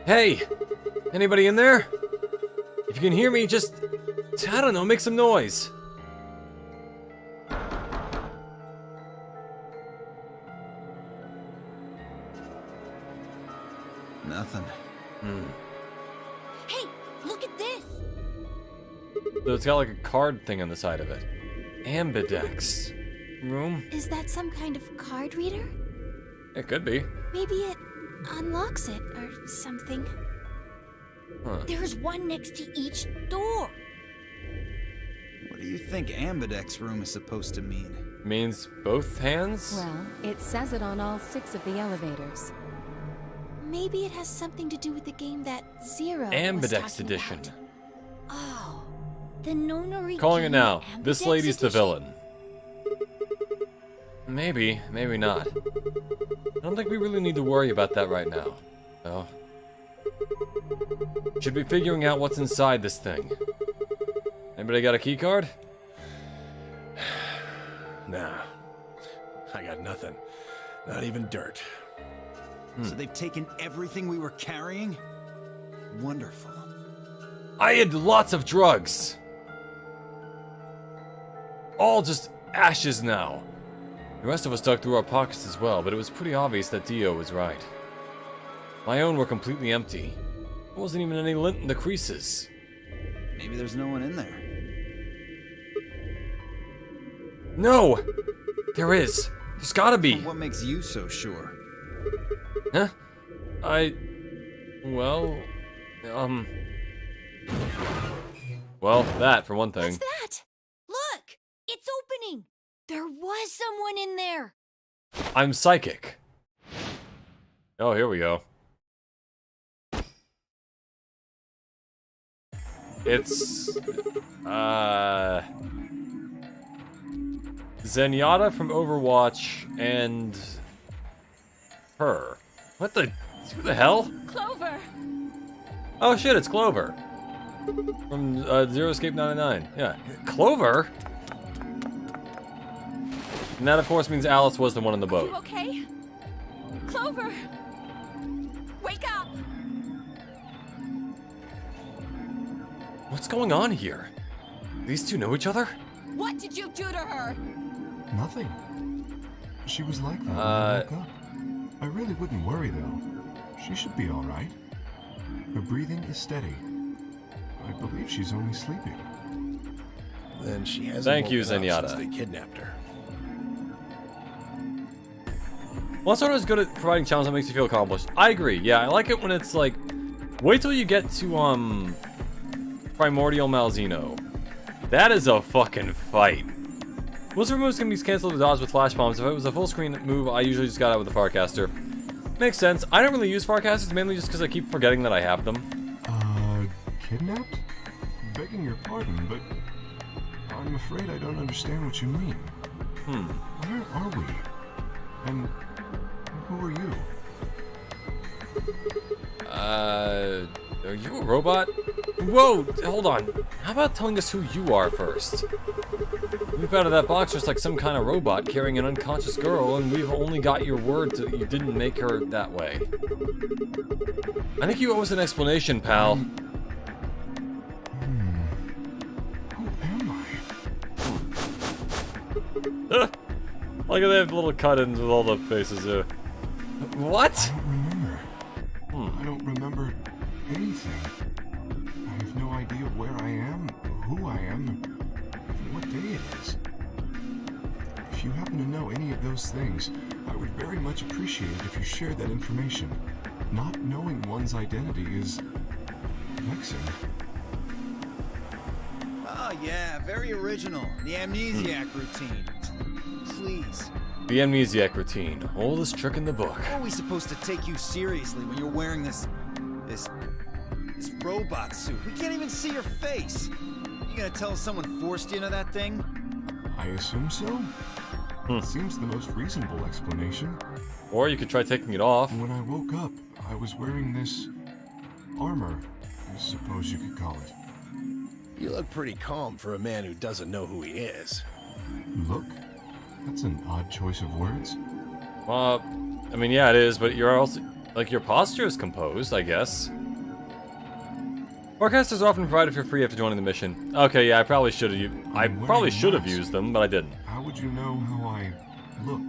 Hey! Anybody in there? If you can hear me, just... I don't know, make some noise. Nothing. Hey, look at this! So it's got like a card thing on the side of it. Ambidex. Room? Is that some kind of card reader? It could be. Maybe it unlocks it or something. Huh. There's one next to each door. What do you think Ambidex room is supposed to mean? Means both hands? Well, it says it on all 6 of the elevators. Maybe it has something to do with the game that Zero was Ambidex talking edition. about. Oh, the Nonori Calling it now. Ambidex This lady's the edition? villain. Maybe, maybe not. I don't think we really need to worry about that right now. So, should be figuring out what's inside this thing. Anybody got a key card? Nah. I got nothing. Not even dirt. So they've taken everything we were carrying? Wonderful. I had lots of drugs. All just ashes now. The rest of us dug through our pockets as well, but it was pretty obvious that Dio was right. My own were completely empty. There wasn't even any lint in the creases. Maybe there's no one in there. No! There is. There's gotta be. What makes you so sure? Huh? Well, Well, that for one thing. What's that? Look! It's opening! There was someone in there! I'm psychic. Oh, here we go. It's, Zenyatta from Overwatch and her. What the? Who the hell? Clover! Oh shit, it's Clover. From Zero Escape 99. Yeah. Clover? And that of course means Alice was the one in the boat. You okay? Clover! Wake up! What's going on here? These two know each other? What did you do to her? Nothing. She was like that when I woke up. I really wouldn't worry, though. She should be all right. Her breathing is steady. I believe she's only sleeping. Then she hasn't Thank you, woken up Zenyatta. since they kidnapped her. Well, sort of is good at providing challenges that makes you feel accomplished. I agree. Yeah, I like it when it's like, wait till you get to Primordial Malzeno. That is a fucking fight. Most of her moves can be cancelled to dodge with flash bombs. If it was a full screen move, I usually just got out with the Farcaster. Makes sense. I don't really use Farcasters mainly just because I keep forgetting that I have them. Kidnapped? Begging your pardon, but I'm afraid I don't understand what you mean. Where are we? And who are you? Are you a robot? Whoa, hold on. How about telling us who you are first? Leap out of that box just like some kind of robot carrying an unconscious girl, and we've only got your word that you didn't make her that way. I think you owe us an explanation, pal. Who am I? Look at that little cut-ins with all the faces there. What? I don't remember anything. I have no idea where I am, who I am, even what day it is. If you happen to know any of those things, I would very much appreciate it if you shared that information. Not knowing one's identity is vexing. Oh yeah, very original. The amnesiac routine. Please. The amnesiac routine, oldest trick in the book. How are we supposed to take you seriously when you're wearing this robot suit? We can't even see your face. You gonna tell us someone forced you into that thing? I assume so. Seems the most reasonable explanation. Or you could try taking it off. When I woke up, I was wearing this armor, I suppose you could call it. You look pretty calm for a man who doesn't know who he is. Look? That's an odd choice of words. I mean, yeah, it is, but you're also, like, your posture is composed, I guess. Forecasters are often provided for free after joining the mission. Okay, yeah, I probably should have used them, but I didn't. How would you know how I look?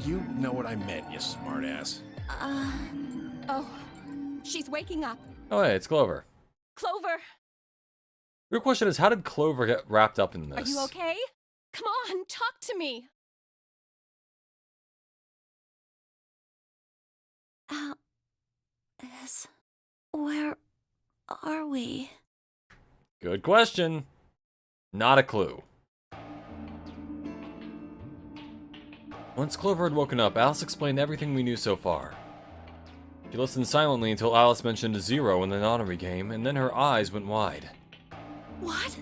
You know what I meant, you smartass. Oh, she's waking up. Oh, hey, it's Clover. Clover, Your question is, how did Clover get wrapped up in this? are you okay? Come on, talk to me. Alice, where are we? Good question. Not a clue. Once Clover had woken up, Alice explained everything we knew so far. She listened silently until Alice mentioned 0 in the nonary game, and then her eyes went wide. What?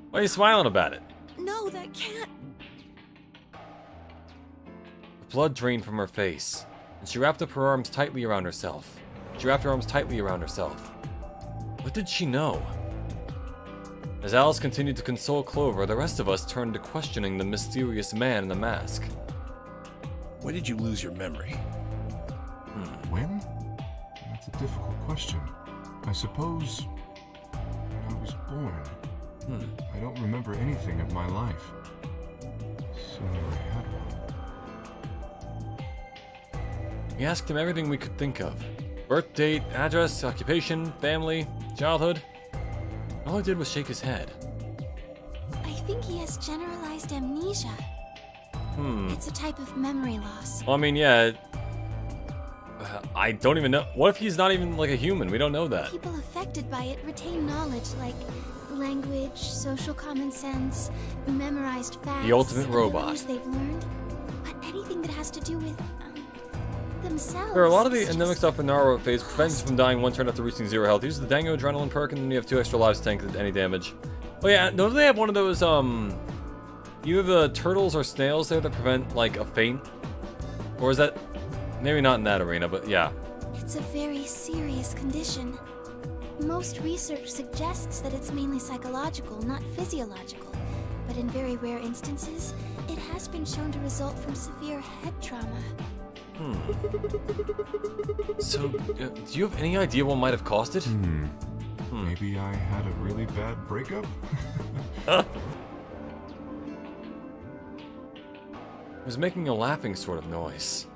Why are you smiling about it? No, that can't. The blood drained from her face, and she wrapped her arms tightly around herself. What did she know? As Alice continued to console Clover, the rest of us turned to questioning the mysterious man in the mask. When did you lose your memory? When? That's a difficult question. I suppose when I was born. I don't remember anything of my life. So I had one. We asked him everything we could think of. Birth date, address, occupation, family, childhood. All he did was shake his head. I think he has generalized amnesia. It's a type of memory loss. Well, I mean, yeah. I don't even know. What if he's not even like a human? We don't know that. People affected by it retain knowledge like language, social common sense, memorized facts. The ultimate robot. abilities they've learned, but anything that has to do with themselves. There are a lot of the is endemic just stuff in Naruto phase prevents you from dying one turn after reaching 0 health. Use the Dango Adrenaline perk and then you have 2 extra lives to tank any damage. Oh yeah, don't they have one of those, either the turtles or snails there that prevent, like, a faint? Or is that, maybe not in that arena, but yeah. It's a very serious condition. Most research suggests that it's mainly psychological, not physiological. But in very rare instances, it has been shown to result from severe head trauma. So, do you have any idea what might have caused it? Maybe I had a really bad breakup? He was making a laughing sort of noise.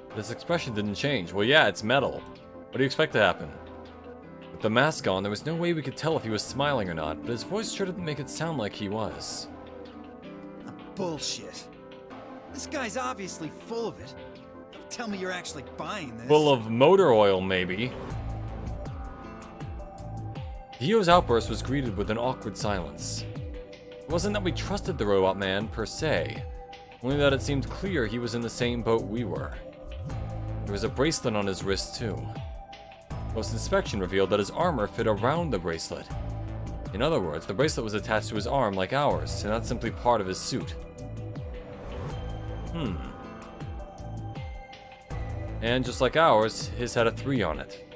But his expression didn't change. Well, yeah, it's metal. What do you expect to happen? With the mask on, there was no way we could tell if he was smiling or not, but his voice sure didn't make it sound like he was. Bullshit. This guy's obviously full of it. Don't tell me you're actually buying this. Full of motor oil, maybe. Hio's outburst was greeted with an awkward silence. It wasn't that we trusted the robot man, per se, only that it seemed clear he was in the same boat we were. There was a bracelet on his wrist, too. Close inspection revealed that his armor fit around the bracelet. In other words, the bracelet was attached to his arm like ours, and not simply part of his suit. And just like ours, his had a 3 on it.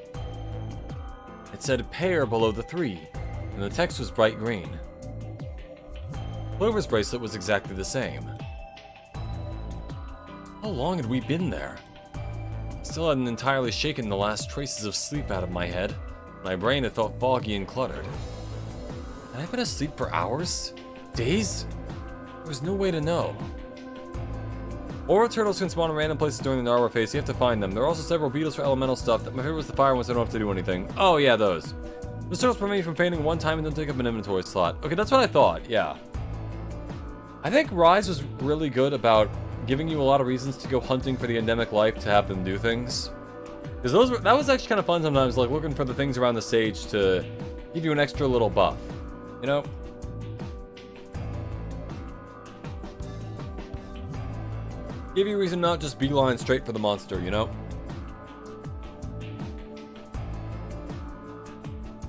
It said pair below the 3, and the text was bright green. Clover's bracelet was exactly the same. How long had we been there? Still hadn't entirely shaken the last traces of sleep out of my head. My brain had felt foggy and cluttered. Had I been asleep for hours? Days? There was no way to know. Aura turtles can spawn in random places during the Narwa phase, so you have to find them. There are also several beetles for elemental stuff. My favorite was the fire ones, I don't have to do anything. Oh yeah, those. Those turtles prevent me from fainting one time and don't take up an inventory slot. Okay, that's what I thought, yeah. I think Rise was really good about giving you a lot of reasons to go hunting for the endemic life to have them do things. Because that was actually kind of fun sometimes, like looking for the things around the stage to give you an extra little buff. You know? Give you a reason not just beeline straight for the monster, you know?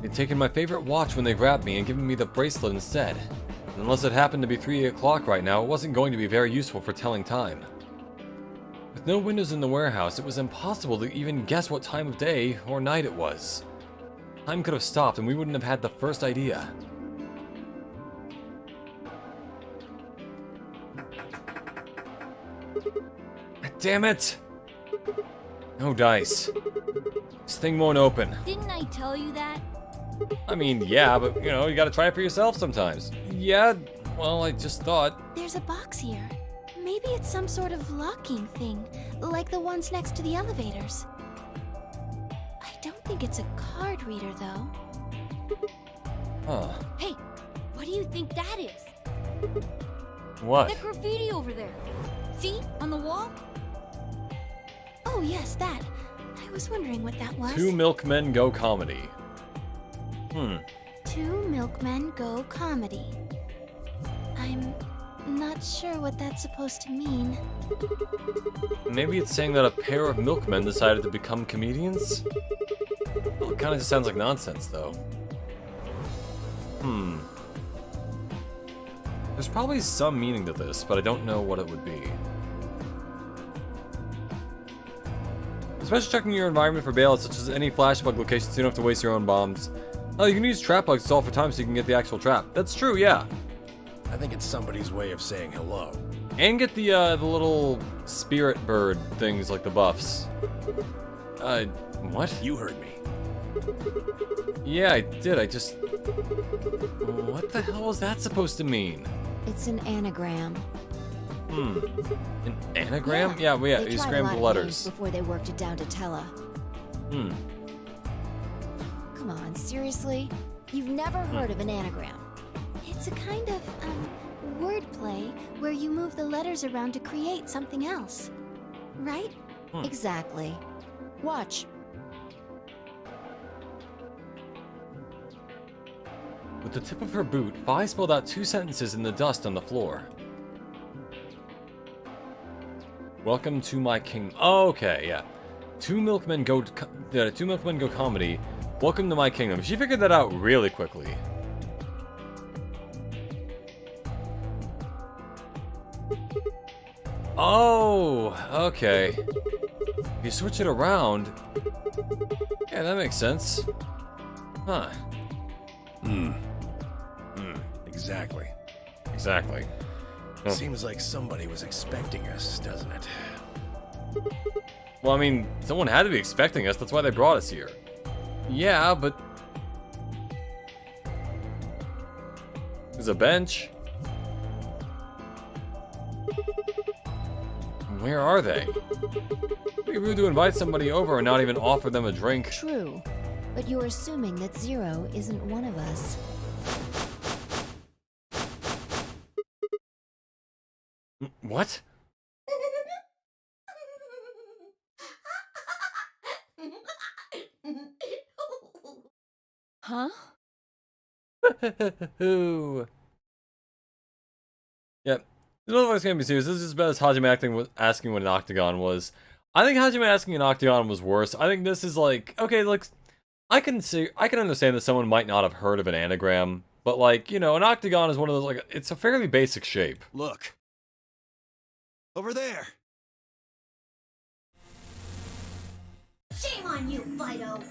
They'd taken my favorite watch when they grabbed me and given me the bracelet instead. And unless it happened to be 3 o'clock right now, it wasn't going to be very useful for telling time. With no windows in the warehouse, it was impossible to even guess what time of day or night it was. Time could have stopped and we wouldn't have had the first idea. Damn it! No dice. This thing won't open. Didn't I tell you that? I mean, yeah, but you know, you gotta try it for yourself sometimes. Yeah, well, I just thought. There's a box here. Maybe it's some sort of locking thing, like the ones next to the elevators. I don't think it's a card reader, though. Huh. Hey, what do you think that is? What? That graffiti over there. See? On the wall? Oh, yes, that. I was wondering what that was. 2 milkmen go comedy. 2 milkmen go comedy. I'm not sure what that's supposed to mean. Maybe it's saying that a pair of milkmen decided to become comedians? Well, it kinda just sounds like nonsense, though. There's probably some meaning to this, but I don't know what it would be. Especially checking your environment for bailouts, such as any flashbug locations, so you don't have to waste your own bombs. Oh, you can use trap bugs to solve for time so you can get the actual trap. That's true, yeah. I think it's somebody's way of saying hello. And get the little spirit bird things like the buffs. What? You heard me. Yeah, I did, I just... What the hell was that supposed to mean? It's an anagram. An anagram? Yeah, They you tried a scrambled lot the of names letters. before they worked it down to Tella. Come on, seriously? You've never heard of an anagram? It's a kind of, wordplay where you move the letters around to create something else. Right? Exactly. Watch. With the tip of her boot, Vi spelled out 2 sentences in the dust on the floor. Welcome to my king. Oh, okay, yeah. 2 milkmen go comedy. Welcome to my kingdom. She figured that out really quickly. Oh, okay. If you switch it around, yeah, that makes sense. Huh. Exactly. Exactly. Seems like somebody was expecting us, doesn't it? Well, I mean, someone had to be expecting us. That's why they brought us here. Yeah, but... There's a bench. Where are they? It'd be rude to invite somebody over and not even offer them a drink. True. But you're assuming that Zero isn't one of us. What? Huh? Yep. This motherfucker's gonna be serious. This is as bad as Hajime asking what an octagon was. I think Hajime asking an octagon was worse. I think this is like, okay, like, I can understand that someone might not have heard of an anagram, but like, you know, an octagon is one of those, like, it's a fairly basic shape. Look. Over there. Shame on you, Fido.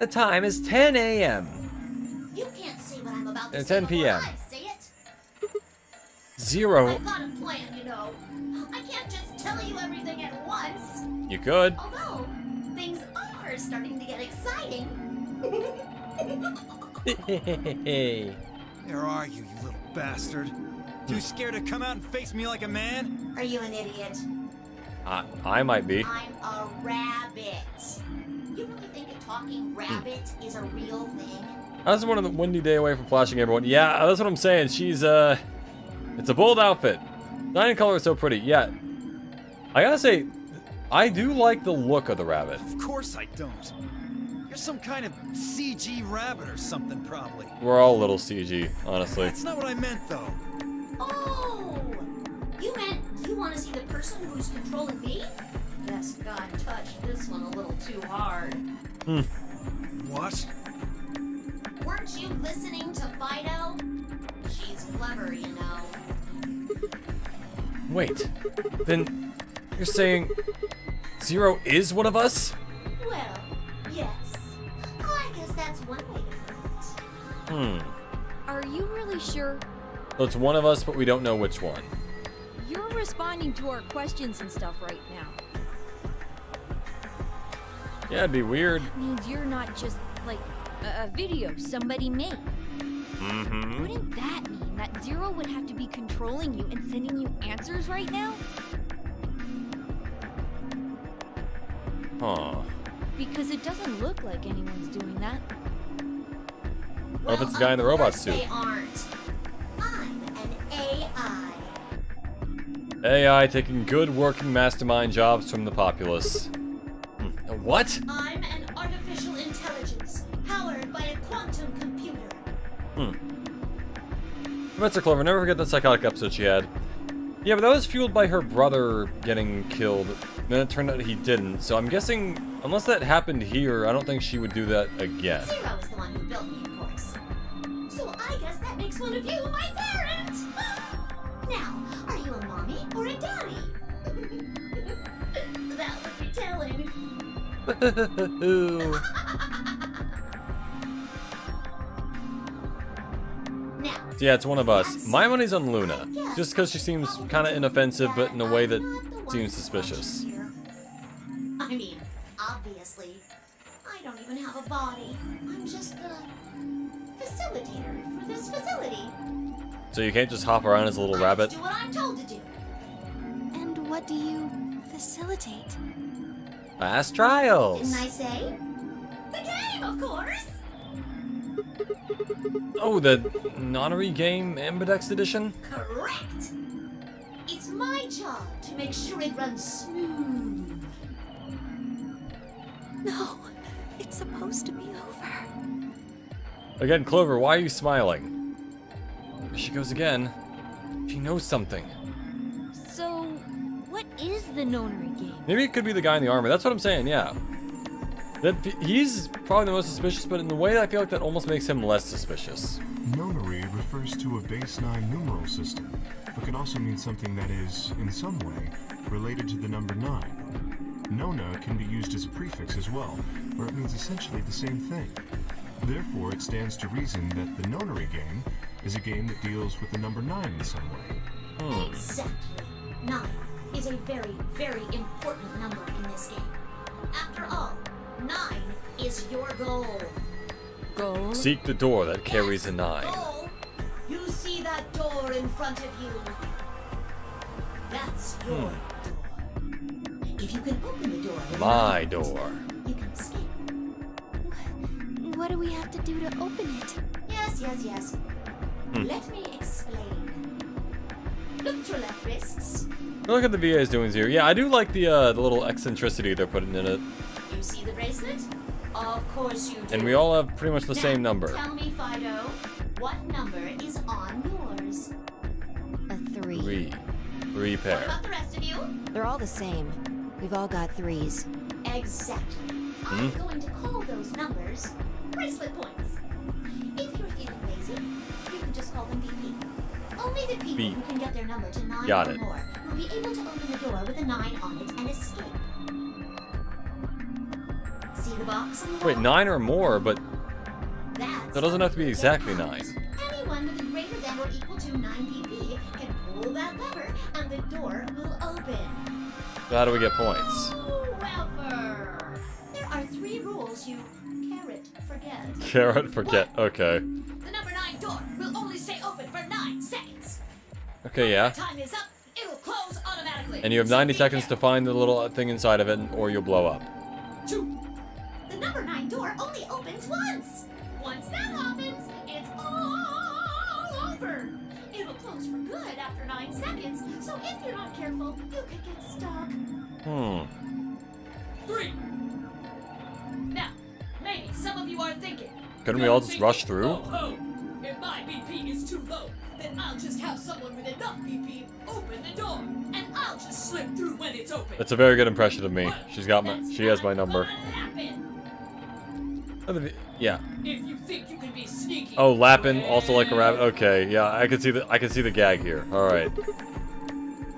The time is 10 a.m. You can't say what I'm about to And say 10 p.m. before I say it. 0. I've got a plan, you know. I can't just tell you everything at once. You could. Although, things are starting to get exciting. Where are you, you little bastard? Too scared to come out and face me like a man? Are you an idiot? I might be. I'm a rabbit. You really think a talking rabbit is a real thing? I was one windy day away from flashing everyone. Yeah, that's what I'm saying. She's, it's a bold outfit. Design color is so pretty. Yeah. I gotta say, I do like the look of the rabbit. Of course I don't. You're some kind of CG rabbit or something, probably. We're all a little CG, honestly. That's not what I meant, though. Oh! You meant you want to see the person who's controlling me? Guess God touched this one a little too hard. What? Weren't you listening to Fido? She's clever, you know. Wait. Then you're saying 0 is one of us? Well, yes. I guess that's one way to put it. Are you really sure? So it's one of us, but we don't know which one. You're responding to our questions and stuff right now. Yeah, it'd be weird. That means you're not just, like, a video somebody made. Wouldn't that mean that 0 would have to be controlling you and sending you answers right now? Huh. Because it doesn't look like anyone's doing that. What if it's the guy in the robot suit? They aren't. I'm an AI. AI taking good working mastermind jobs from the populace. What? I'm an artificial intelligence powered by a quantum computer. That's so clever. Never forget that psychotic episode she had. Yeah, but that was fueled by her brother getting killed. Then it turned out he didn't. So I'm guessing, unless that happened here, I don't think she would do that again. 0 is the one who built me, of course. So I guess that makes one of you my parent. Now, are you a mommy or a daddy? That would be telling. Now, So yeah, it's one of us. My money's on Luna. Just because she seems kind of inoffensive, but in a way that seems suspicious. I mean, obviously, I don't even have a body. I'm just the facilitator for this facility. So you can't just hop around as a little rabbit? Do what I'm told to do. And what do you facilitate? Fast trials! Didn't I say? The game, of course! Oh, the Nonary game Ambidex edition? Correct! It's my job to make sure it runs smooth. No, it's supposed to be over. Again, Clover, why are you smiling? There she goes again. She knows something. So, what is the Nonary game? Maybe it could be the guy in the armor. That's what I'm saying, yeah. That he's probably the most suspicious, but in the way I feel like that almost makes him less suspicious. Nonary refers to a base 9 numeral system, but can also mean something that is, in some way, related to the number 9. Nona can be used as a prefix as well, where it means essentially the same thing. Therefore, it stands to reason that the Nonary game is a game that deals with the number 9 in some way. Exactly. 9 is a very, very important number in this game. After all, 9 is your goal. Goal? Seek the door that carries a Yes, 9. goal. You see that door in front of you? That's your door. If you can open the door, with My an door. element, you can escape. What do we have to do to open it? Yes. Let me explain. Look at your left wrists. Look at the VA's doing here. Yeah, I do like the little eccentricity they're putting in it. You see the bracelet? Of course you do. And we all have pretty much the Now, same number. Tell me, Fido, what number is on yours? A 3. 3. 3 What pair. about the rest of you? They're all the same. We've all got 3s. Exactly. I'm going to call those numbers bracelet points. If you're feeling lazy, you can just call them BP. Only the people Beep. who can get their number to 9 Got or it. more will be able to open the door with a 9 on it and escape. See The box on the Wait, wall? 9 or more, but That's that doesn't have to be how exactly it 9. counts. Anyone with a greater than or equal to 9 BP can pull that lever and the door will open. So how do we get points? However, there are 3 rules you forget. Carrot, forget. Okay. The number 9 door will only stay open for 9 seconds. Okay, yeah. Time is up. It will close automatically. And you have 90 seconds to find the little thing inside of it, or you'll blow up. 2. The number 9 door only opens once. Once that happens, it's all over. It will close for good after 9 seconds, so if you're not careful, you could get stuck. 3. Now, maybe some of you are thinking. Couldn't we all just rush through? Oh, if my BP is too low, then I'll just have someone with enough BP open the door, and I'll just slip through when it's open. That's a very good impression of me. She has my number. Yeah. If you think you can be sneaky. Oh, lapping, also like a rabbit. Okay, yeah, I can see the gag here. All right.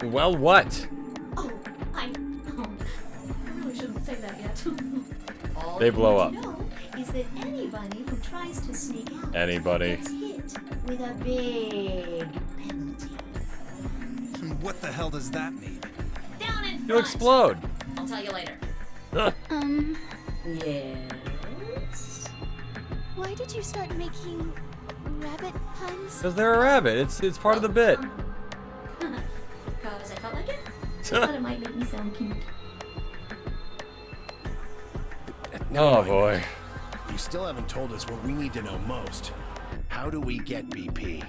Well, what? Oh, I really shouldn't say that yet. All They blow up. you know is that anybody who tries to sneak out Anybody. gets hit with a big penalty. What the hell does that mean? Down in front. You'll explode. I'll tell you later. Yes. Why did you start making rabbit puns? Because they're a rabbit. It's part of the bit. Because I felt like it. I thought it might make me sound cute. Oh boy. You still haven't told us what we need to know most. How do we get BP?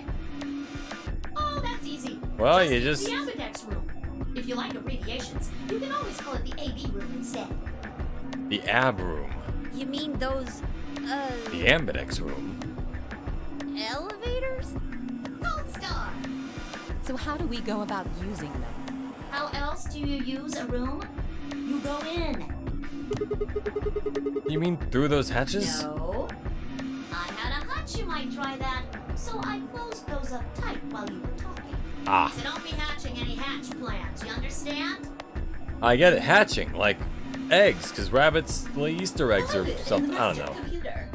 Oh, that's easy. Well, you just- The Ambidex room. If you like abbreviations, you can always call it the AB room instead. The ab room. You mean those, The ambidex room. elevators? Gold Star. So how do we go about using them? How else do you use a room? You go in. You mean through those hatches? No. I had a hunch you might try that, so I closed those up tight while you were talking. Ah. So don't be hatching any hatch plans, you understand? I get it. Hatching, like eggs, because rabbits lay Easter eggs or Loaded in the something. I don't master know. computer.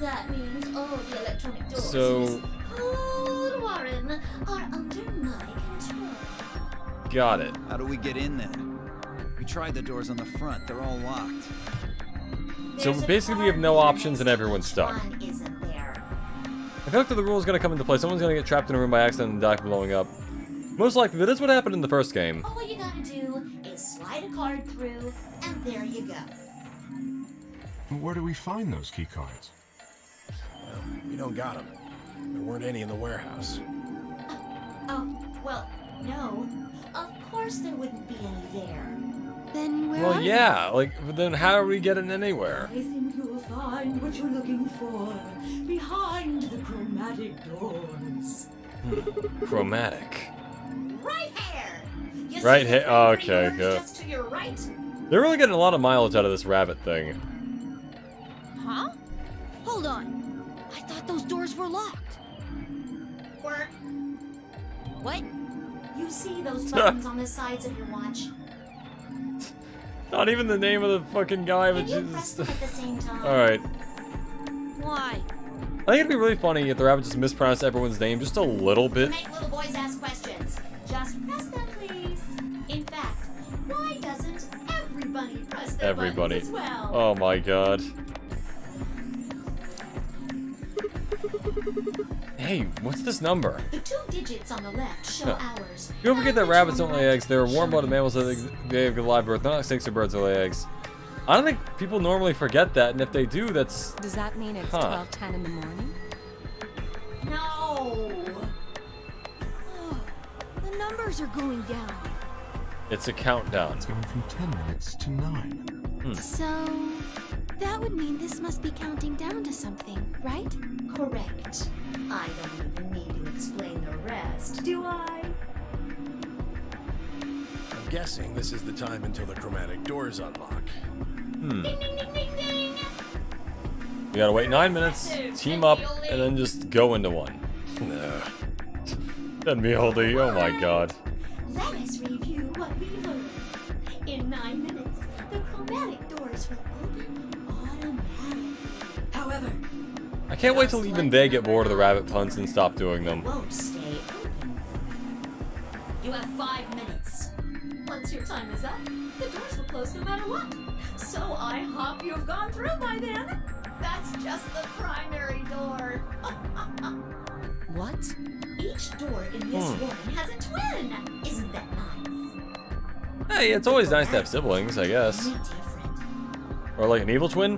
That means all the electronic doors So- in this whole Warren are under my control. Got it. How do we get in then? We tried the doors on the front. They're all locked. So There's a basically we have no card options and next to everyone's each stuck. one, isn't there? I feel like the rule is going to come into play. Someone's going to get trapped in a room by accident and die from blowing up. Most likely, that is what happened in the first game. All you gotta do is slide a card through, and there you go. Where do we find those key cards? We don't got them. There weren't any in the warehouse. Oh, well, no. Of course there wouldn't be any there. Then where Well, are yeah. Like, then how are we getting anywhere? I think you'll find what you're looking for behind the chromatic doors. Chromatic. Right here! You Right see the here- three oh, okay, doors yeah. just to your right? They're really getting a lot of mileage out of this rabbit thing. Huh? Hold on. I thought those doors were locked. Quirk, What? you see those buttons on the sides of your watch? Not even the name of the fucking guy, but Can you press just... them at the same time? Alright. Why? I think it'd be really funny if the rabbit just mispronounced everyone's name just a little bit. Make little boys ask questions. Just press them, please. In fact, why doesn't everybody press their Everybody. buttons as well? Oh my god. Hey, what's this number? The 2 digits on the left show hours. You don't forget that And rabbits on don't the lay right eggs. They're show warm-blooded mammals that minutes. they have good live birth. They're not like snakes or birds that lay eggs. I don't think people normally forget that, and if they do, that's... Does that mean it's Huh. 12:10 in the morning? No. The numbers are going down. It's a countdown. It's going from 10 minutes to 9. So that would mean this must be counting down to something, right? Correct. I don't even need to explain the rest, do I? I'm guessing this is the time until the chromatic doors unlock. Ding, ding, ding, ding, ding. We gotta wait 9 minutes, team up, and then just go into one. That'd be oldie. Oh my god. Let us review what we learned. In 9 minutes, the chromatic doors will open However, I can't wait till even they get bored of the rabbit puns and stop doing them. won't stay open. You have 5 minutes. Once your time is up, the doors will close no matter what. So I hope you've gone through by then. That's just the primary door. What? Each door in this one has a twin. Isn't that nice? Hey, it's always nice to have siblings, I guess. Very different. Or like an evil twin.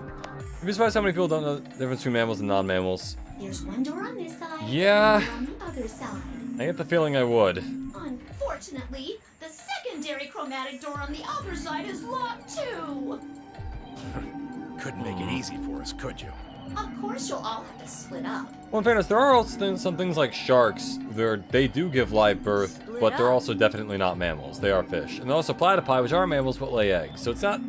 You'd be surprised how many people don't know the difference between mammals and non-mammals. There's one door on this side. Yeah. And one on the other side. I get the feeling I would. Unfortunately, the secondary chromatic door on the other side is locked too. Couldn't make it easy for us, could you? Of course, you'll all have to split up. Well, in fairness, there are also some things like sharks. They do give live birth, but they're also definitely not mammals. They are fish. And also platypi, which are mammals but lay eggs. So it's not...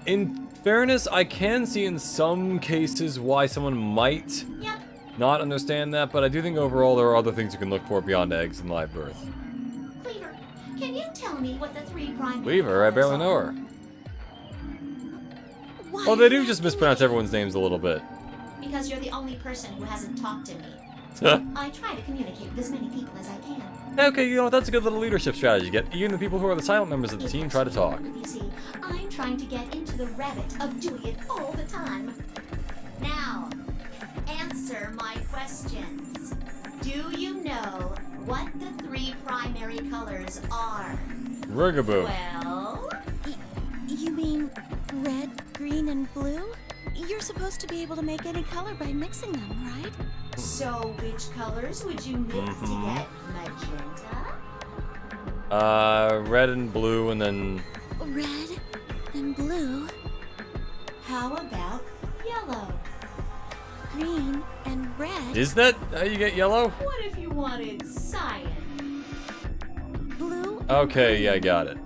In fairness, I can see in some cases why someone might Yep. not understand that, but I do think overall there are other things you can look for beyond eggs and live birth. Cleaver, can you tell me what the 3 primary Weaver, I colors barely are? know her. Why Oh, they are do you just asking mispronounce me? everyone's names a little bit. Because you're the only person who hasn't talked to me. I try to communicate with as many people as I can. Okay, you know what, that's a good little leadership strategy. Get even the people who are the silent members of the team try to talk. You see, I'm trying to get into the rabbit of doing it all the time. Now, answer my questions. Do you know what the 3 primary colors are? Rigaboo. Well, You mean red, green, and blue? You're supposed to be able to make any color by mixing them, right? so which colors would you mix to get magenta? Red and blue, and then... Red and blue, How about yellow? green, and red, Is that how you get yellow? What if you wanted cyan? blue, and Okay, green. yeah, I got it.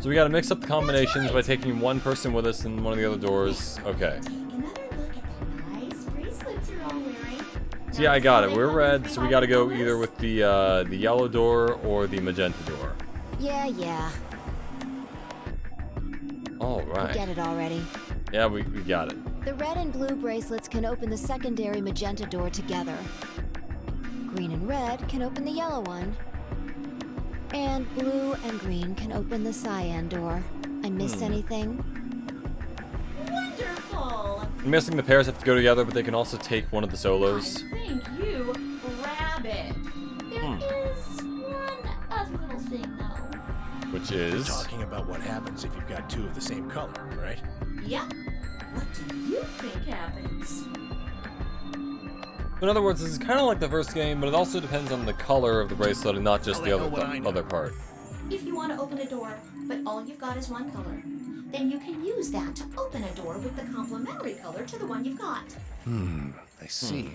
So we gotta mix up the combinations by taking one person with us in one of the other doors. Okay. Take another look at the nice bracelets you're all wearing. So yeah, I got it. We're red, so we gotta go either with the yellow door or the magenta door. Yeah. Alright. Get it already. Yeah, we got it. The red and blue bracelets can open the secondary magenta door together. Green and red can open the yellow one. And blue and green can open the cyan door. I miss anything? Wonderful! I'm guessing the pairs have to go together, but they can also take one of the solos. I think you grab it. There is one other little thing though. Which is... Talking about what happens if you've got 2 of the same color, right? Yep. What do you think happens? In other words, this is kind of like the first game, but it also depends on the color of the bracelet and not just the other part. If you want to open a door, but all you've got is one color, then you can use that to open a door with the complementary color to the one you've got. I see.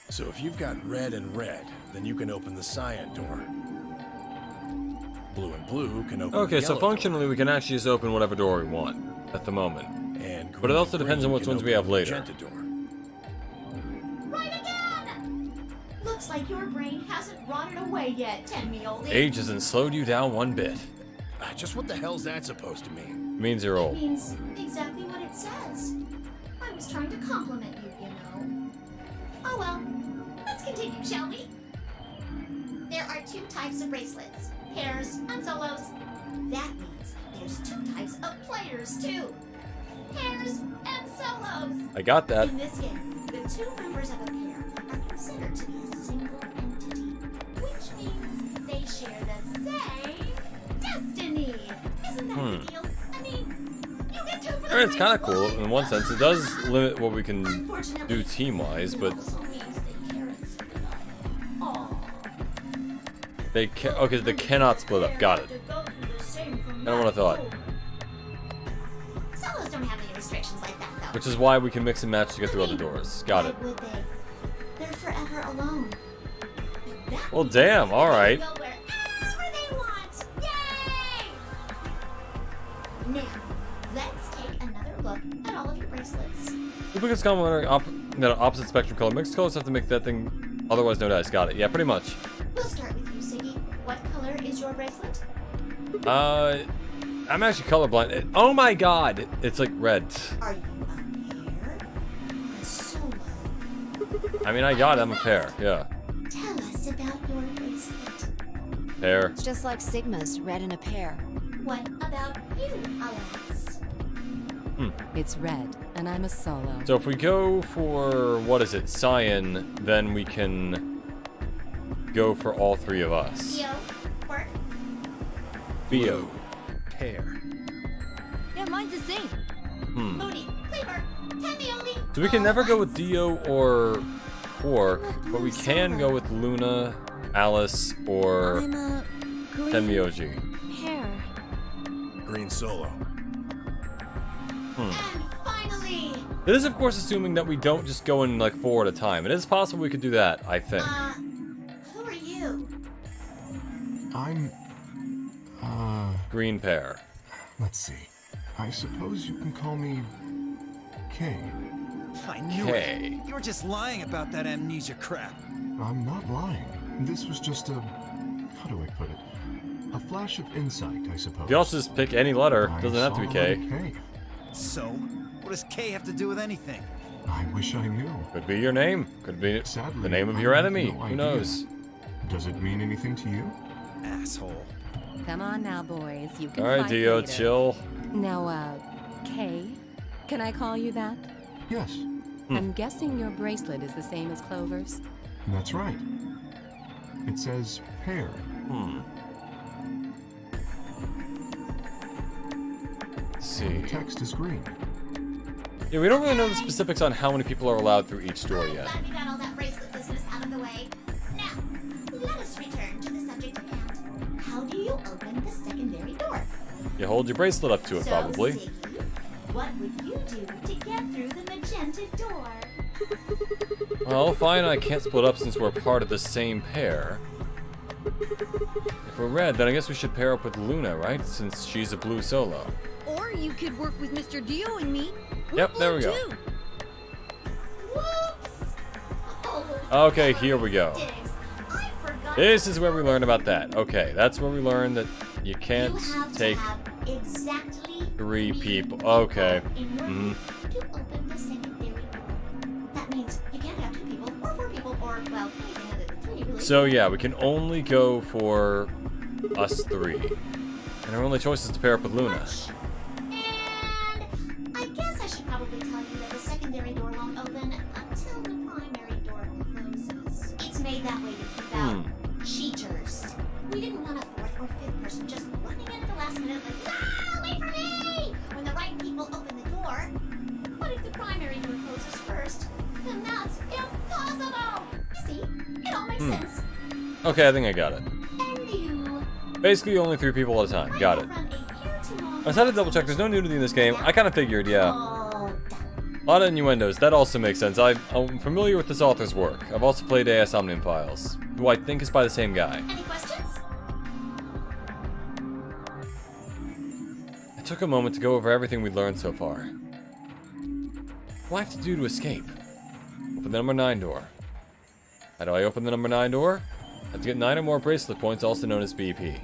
So if you've got red and red, then you can open the cyan door. Blue and blue can open Okay, the so yellow functionally we can actually just open whatever door we want at the moment. door. And But it green also and depends on green which can ones we open have the later. magenta door. Right again! Looks like your brain hasn't rotted away yet, Tenmi-oldie. Age hasn't slowed you down one bit. Just what the hell's that supposed to mean? It means you're It old. means exactly what it says. I was trying to compliment you, you know. Oh well, let's continue, shall we? There are 2 types of bracelets, pairs and solos. That means there's 2 types of players too. Pairs and solos. I got that. In this game, the 2 members of a pair are considered to be a single entity, which means they share the same destiny. Isn't that the deal? I mean, you get 2 for the I mean, it's kind of price cool one. in one sense. It does limit what we can Unfortunately, do team-wise, it but also means they can't split up. Aw. they can. Okay, they cannot split up. Got it. I don't wanna thought. Solos don't have any restrictions like that, though. Which is why we can mix and match to get through other doors. Got it. Why would they? They're forever alone. And that Well, means damn. All they right. can go wherever they want. Yay! Now, let's take another look at all of your bracelets. Duplicate complementary opposite spectrum color. Mixed colors have to make that thing otherwise no dice. Got it. Yeah, pretty much. We'll start with you, Siggy. What color is your bracelet? I'm actually colorblind. Oh my god! It's like red. Are you a pair, a I mean, I got it. I'm a pair. Yeah. Tell us about your bracelet. Pair. It's just like Sigma's, red in a pair. What about you, Alex? It's red, and I'm a solo. So if we go for, what is it, Cyan, then we can go for all three of us. Theo, work. Theo. Pair. Yeah, mine's the same. Moody, Cleaver, Tenmione. So we can never go with Dio or Quark, but we can go with Luna, Alice, or I'm a green Tenmyoji. pair. Green Solo. And finally, It is, of course, assuming that we don't just go in like 4 at a time. It is possible we could do that, I think. who are you? I'm... Green pair. let's see. I suppose you can call me... Kay. I knew Okay. it. You were just lying about that amnesia crap. I'm not lying. This was just a... how do I put it? A flash of insight, I suppose. You also just pick any letter. I Doesn't have to be saw K. a K. So, what does K have to do with anything? I wish I knew. Could be your name. Could be Sadly, the name of I your have enemy. no Who idea. knows? Does it mean anything to you? Asshole. Come on now, boys. You can All right, fight Dio, later. chill. Now, Kay? Can I call you that? Yes, I'm guessing your bracelet is the same as Clover's. that's right. It says pair. Let's And see. the text is green. Yeah, we don't really know the specifics on how many people are allowed through each door I'm yet. glad we got all that bracelet business out of the way. Now, let us return to the subject at hand. How do you open the secondary door? You hold your bracelet up to it, So, probably. Ziggy, what would you do to get through the magenta door? Well, fine, I can't split up since we're part of the same pair. If we're red, then I guess we should pair up with Luna, right? Since she's a blue solo. Or you could work with Mr. Dio and me. We're Yep, there we blue, go. too. Whoops! Oh, Okay, here we go. sticks. I forgot. This is where we learn about that. Okay, that's where we learn that you can't You have take... to have exactly 3 people. Okay. in your Mhm. group to open the secondary door. That means you can't have 2 people or 4 people or, well, anything other than 3, really. So yeah, we can only go for us 3. And our only choice is to pair up with Luna. And I guess I should probably tell you that the secondary door won't open until the primary door closes. It's made that way to keep out cheaters. We didn't want a 4th or 5th person just running in at the last minute like, ah, wait for me! When the right people open the door. But if the primary door closes first, then that's impossible! You see, it all makes sense. Okay, I think I got it. And you Basically, only 3 people at a time. Got it. I just had to double check. There's no nudity in this game. I kind of figured, yeah. all done. A lot of innuendos. That also makes sense. I'm familiar with this author's work. I've also played AS Omnium Files, who I think is by the same guy. Any questions? I took a moment to go over everything we've learned so far. What do I have to do to escape? Open the number 9 door. How do I open the number 9 door? I have to get 9 or more bracelet points, also known as BP.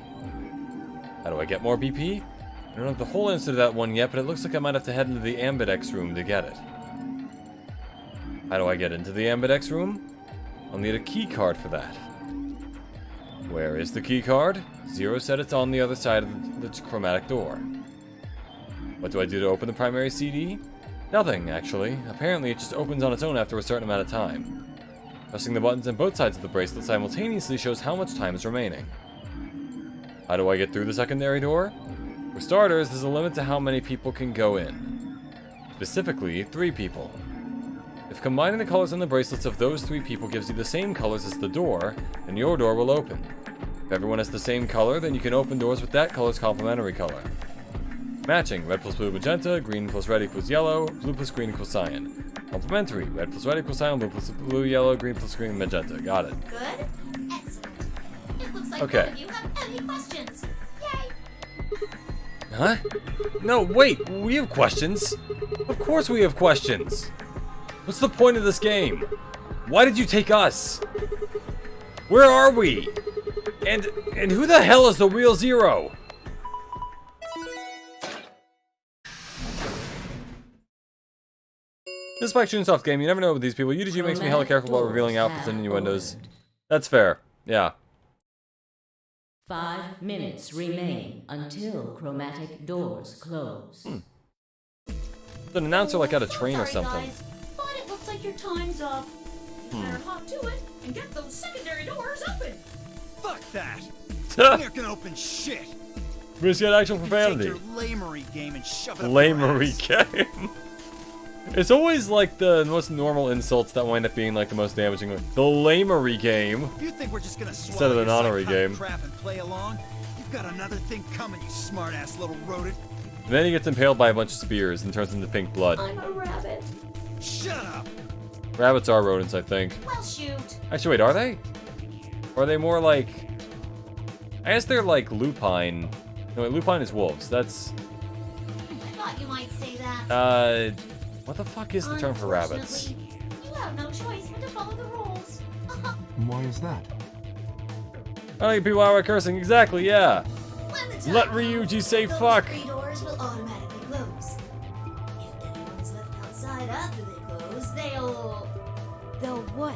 How do I get more BP? I don't have the whole answer to that one yet, but it looks like I might have to head into the Ambidex room to get it. How do I get into the Ambidex room? I'll need a key card for that. Where is the key card? Zero said it's on the other side of the chromatic door. What do I do to open the primary CD? Nothing, actually. Apparently it just opens on its own after a certain amount of time. Pressing the buttons on both sides of the bracelet simultaneously shows how much time is remaining. How do I get through the secondary door? For starters, there's a limit to how many people can go in. Specifically, 3 people. If combining the colors on the bracelets of those 3 people gives you the same colors as the door, then your door will open. If everyone has the same color, then you can open doors with that color's complementary color. Matching, red plus blue magenta, green plus red equals yellow, blue plus green equals cyan. Complementary, red plus red equals cyan, blue plus blue yellow, green plus green magenta. Got it. Good. Excellent. It looks like Okay. none of you have any questions. Yay! Huh? No, wait, we have questions. Of course we have questions. What's the point of this game? Why did you take us? Where are we? And who the hell is the real Zero? This is Spike Chunsoft game. You never know with these people. UDG makes me hella careful about revealing outfits and innuendos. That's fair. Yeah. 5 minutes remain until chromatic doors close. It's an announcer like at a train or something. Guys, but it looks like your time's up. You better hop to it and get those secondary doors open. Fuck that! We aren't gonna open shit! We just got actual Take profanity. your lamery game and shove it up Lamery your ass. game. It's always like the most normal insults that wind up being like the most damaging. The lamery game. If you think we're just gonna Instead of swallow an your honorary psychotic game. crap and play along, you've got another thing coming, you smart-ass little rodent. And then he gets impaled by a bunch of spears and turns into pink blood. I'm a rabbit. Shut up! Rabbits are rodents, I think. Well, shoot. Actually, wait, are they? Or are they more like... I guess they're like lupine. No, wait, lupine is wolves. That's... I thought you might say that. What the fuck is the term for rabbits? Unfortunately, you have no choice but to follow the rules. Why is that? I don't think people are cursing. Exactly, yeah. When the Let time Ryuji comes, say those fuck. 3 doors will automatically close. If anyone's left outside after they close, they'll what?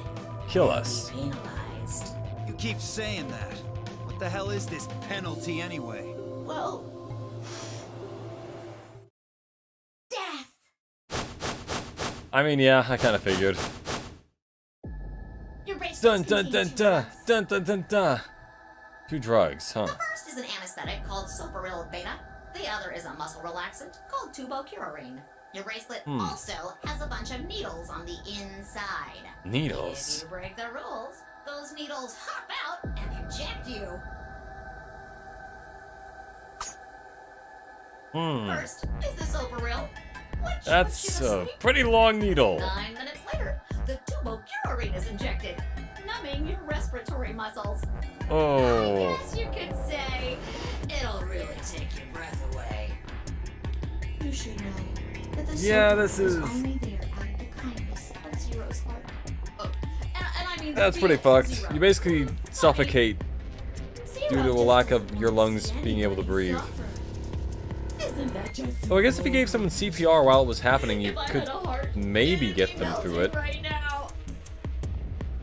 Kill us. be penalized. You keep saying that. What the hell is this penalty anyway? Well, death. I mean, yeah, I kind of figured. Your bracelets Dun dun contain dun 2 dun drugs. dun dun dun dun. 2 drugs, huh? The first is an anesthetic called Soparil Beta. The other is a muscle relaxant called Tubocurarine. Your bracelet also has a bunch of needles on the inside. Needles. If you break the rules, those needles hop out and inject you. First is the Soparil, which That's puts you to a sleep. pretty long needle. 9 minutes later, the Tubocurarine is injected, numbing your respiratory muscles. Oh. I guess you could say it'll really take your breath away. You should know that the Yeah, Soparil this is- only there out of the kindness of Zero's heart. Oh, and I mean the That's pretty real fucked. Zero. You basically suffocate Zero due to a just lack of doesn't your lungs understand being able to what breathe. he's offered. Isn't that just Oh, I guess if you gave someone CPR while it was happening, you If I could had a heart, maybe it'd get be them through melting it. Right now.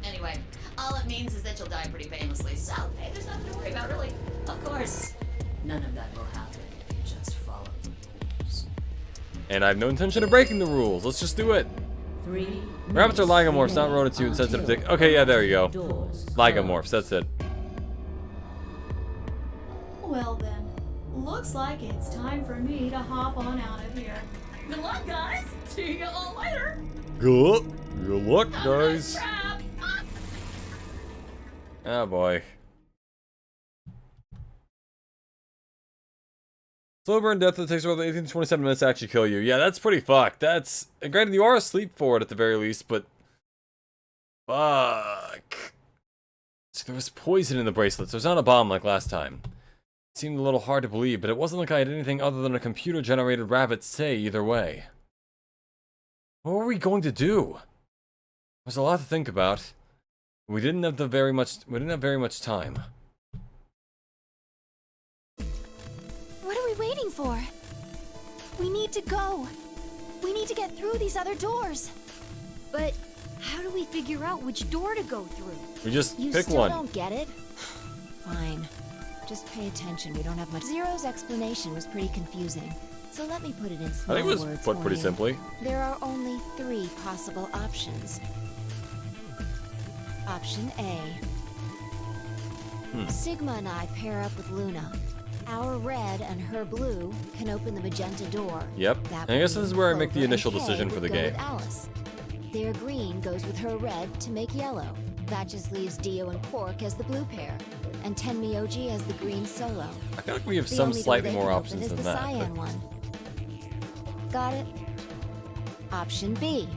Anyway, all it means is that you'll die pretty painlessly, so hey, there's nothing to worry about, really. Of course, none of that will happen if you just follow the rules. And I have no intention of breaking the rules. Let's just do it. 3 Rabbits are minutes lagomorphs, not remain rodents, you insensitive until dick. Okay, yeah, there you go. doors Lagomorphs, that's it. Well then, looks like it's time for me to hop on out of here. Good luck, guys. See you all later. Good luck, Have a nice guys. trap. Oh boy. Slow burn death that takes over 18 to 27 minutes to actually kill you. Yeah, that's pretty fucked. That's... Granted, you are asleep for it at the very least, but... Fuck. So there was poison in the bracelets. There's not a bomb like last time. It seemed a little hard to believe, but it wasn't like I had anything other than a computer-generated rabbit say either way. What were we going to do? There's a lot to think about. We didn't have very much time. What are we waiting for? We need to go. We need to get through these other doors. But how do we figure out which door to go through? We just You pick still one. don't get it? Fine. Just pay attention. We don't have much. Zero's explanation was pretty confusing. So let me put it in I small think it was words put for pretty you. simply. There are only 3 possible options. Option A. Sigma and I pair up with Luna. Our red and her blue can open the magenta door. Yep. That And I guess would this is mean where I make the Clover and initial Kay decision for would the go game. with Alice. Their green goes with her red to make yellow. That just leaves Dio and Quark as the blue pair, and Tenmyoji as the green solo. I feel like we have The some only door slightly they more can open options is than the that. cyan But one. Got it? Option B.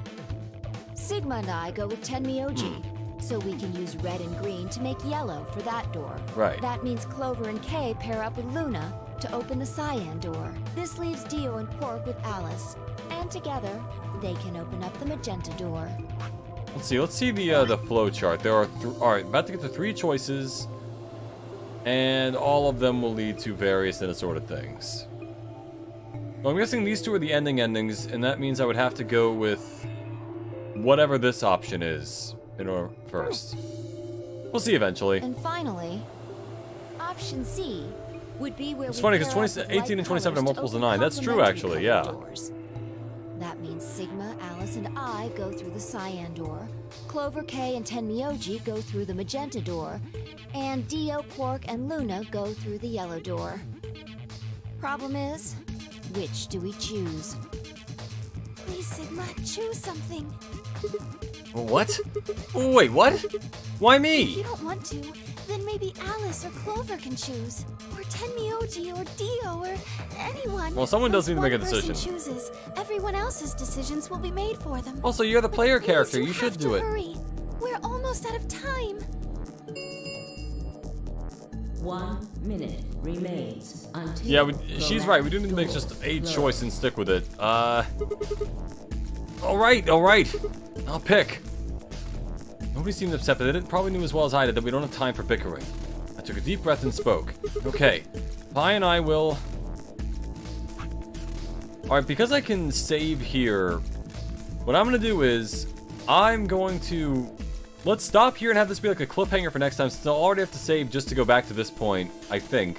Sigma and I go with Tenmyoji, so we can use red and green to make yellow for that door. Right. That means Clover and Kay pair up with Luna to open the cyan door. This leaves Dio and Quark with Alice, and together they can open up the magenta door. let's see the flow chart. There are alright, about to get to 3 choices, and all of them will lead to various and assorted things. Well, I'm guessing these 2 are the endings, and that means I would have to go with whatever this option is in order first. We'll see eventually. And finally, option C would be where It's we funny pair because up with 18 light and 27 are colors to multiples of open 9. That's true, complementary actually, colored yeah. doors. That means Sigma, Alice, and I go through the cyan door. Clover, K, and Tenmyoji go through the magenta door. And Dio, Quark, and Luna go through the yellow door. Problem is, which do we choose? Please, Sigma, choose something. What? Wait, what? Why If me? you don't want to, then maybe Alice or Clover can choose. Or Tenmyoji or Dio or anyone. Well, someone does Once need to make a one person decision. chooses, everyone else's decisions will be made for them. Also, you're the But player please, character. You have should to do it. Hurry. We're almost out of time. 1 minute remains until. Yeah, she's right. We do need to make doors just a close. choice and stick with it. Alright, alright. I'll pick. Nobody seemed upset, but they probably knew as well as I did that we don't have time for bickering. I took a deep breath and spoke. Okay, Pi and I will... Alright, because I can save here, what I'm going to do is, I'm going to... Let's stop here and have this be like a cliffhanger for next time, since I'll already have to save just to go back to this point, I think.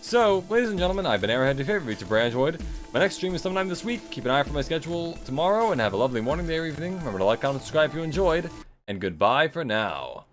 So, ladies and gentlemen, I've been Arrowhead, your favorite VTuber Android. My next stream is sometime this week. Keep an eye out for my schedule tomorrow, and have a lovely morning, day, or evening. Remember to like, comment, and subscribe if you enjoyed. And goodbye for now.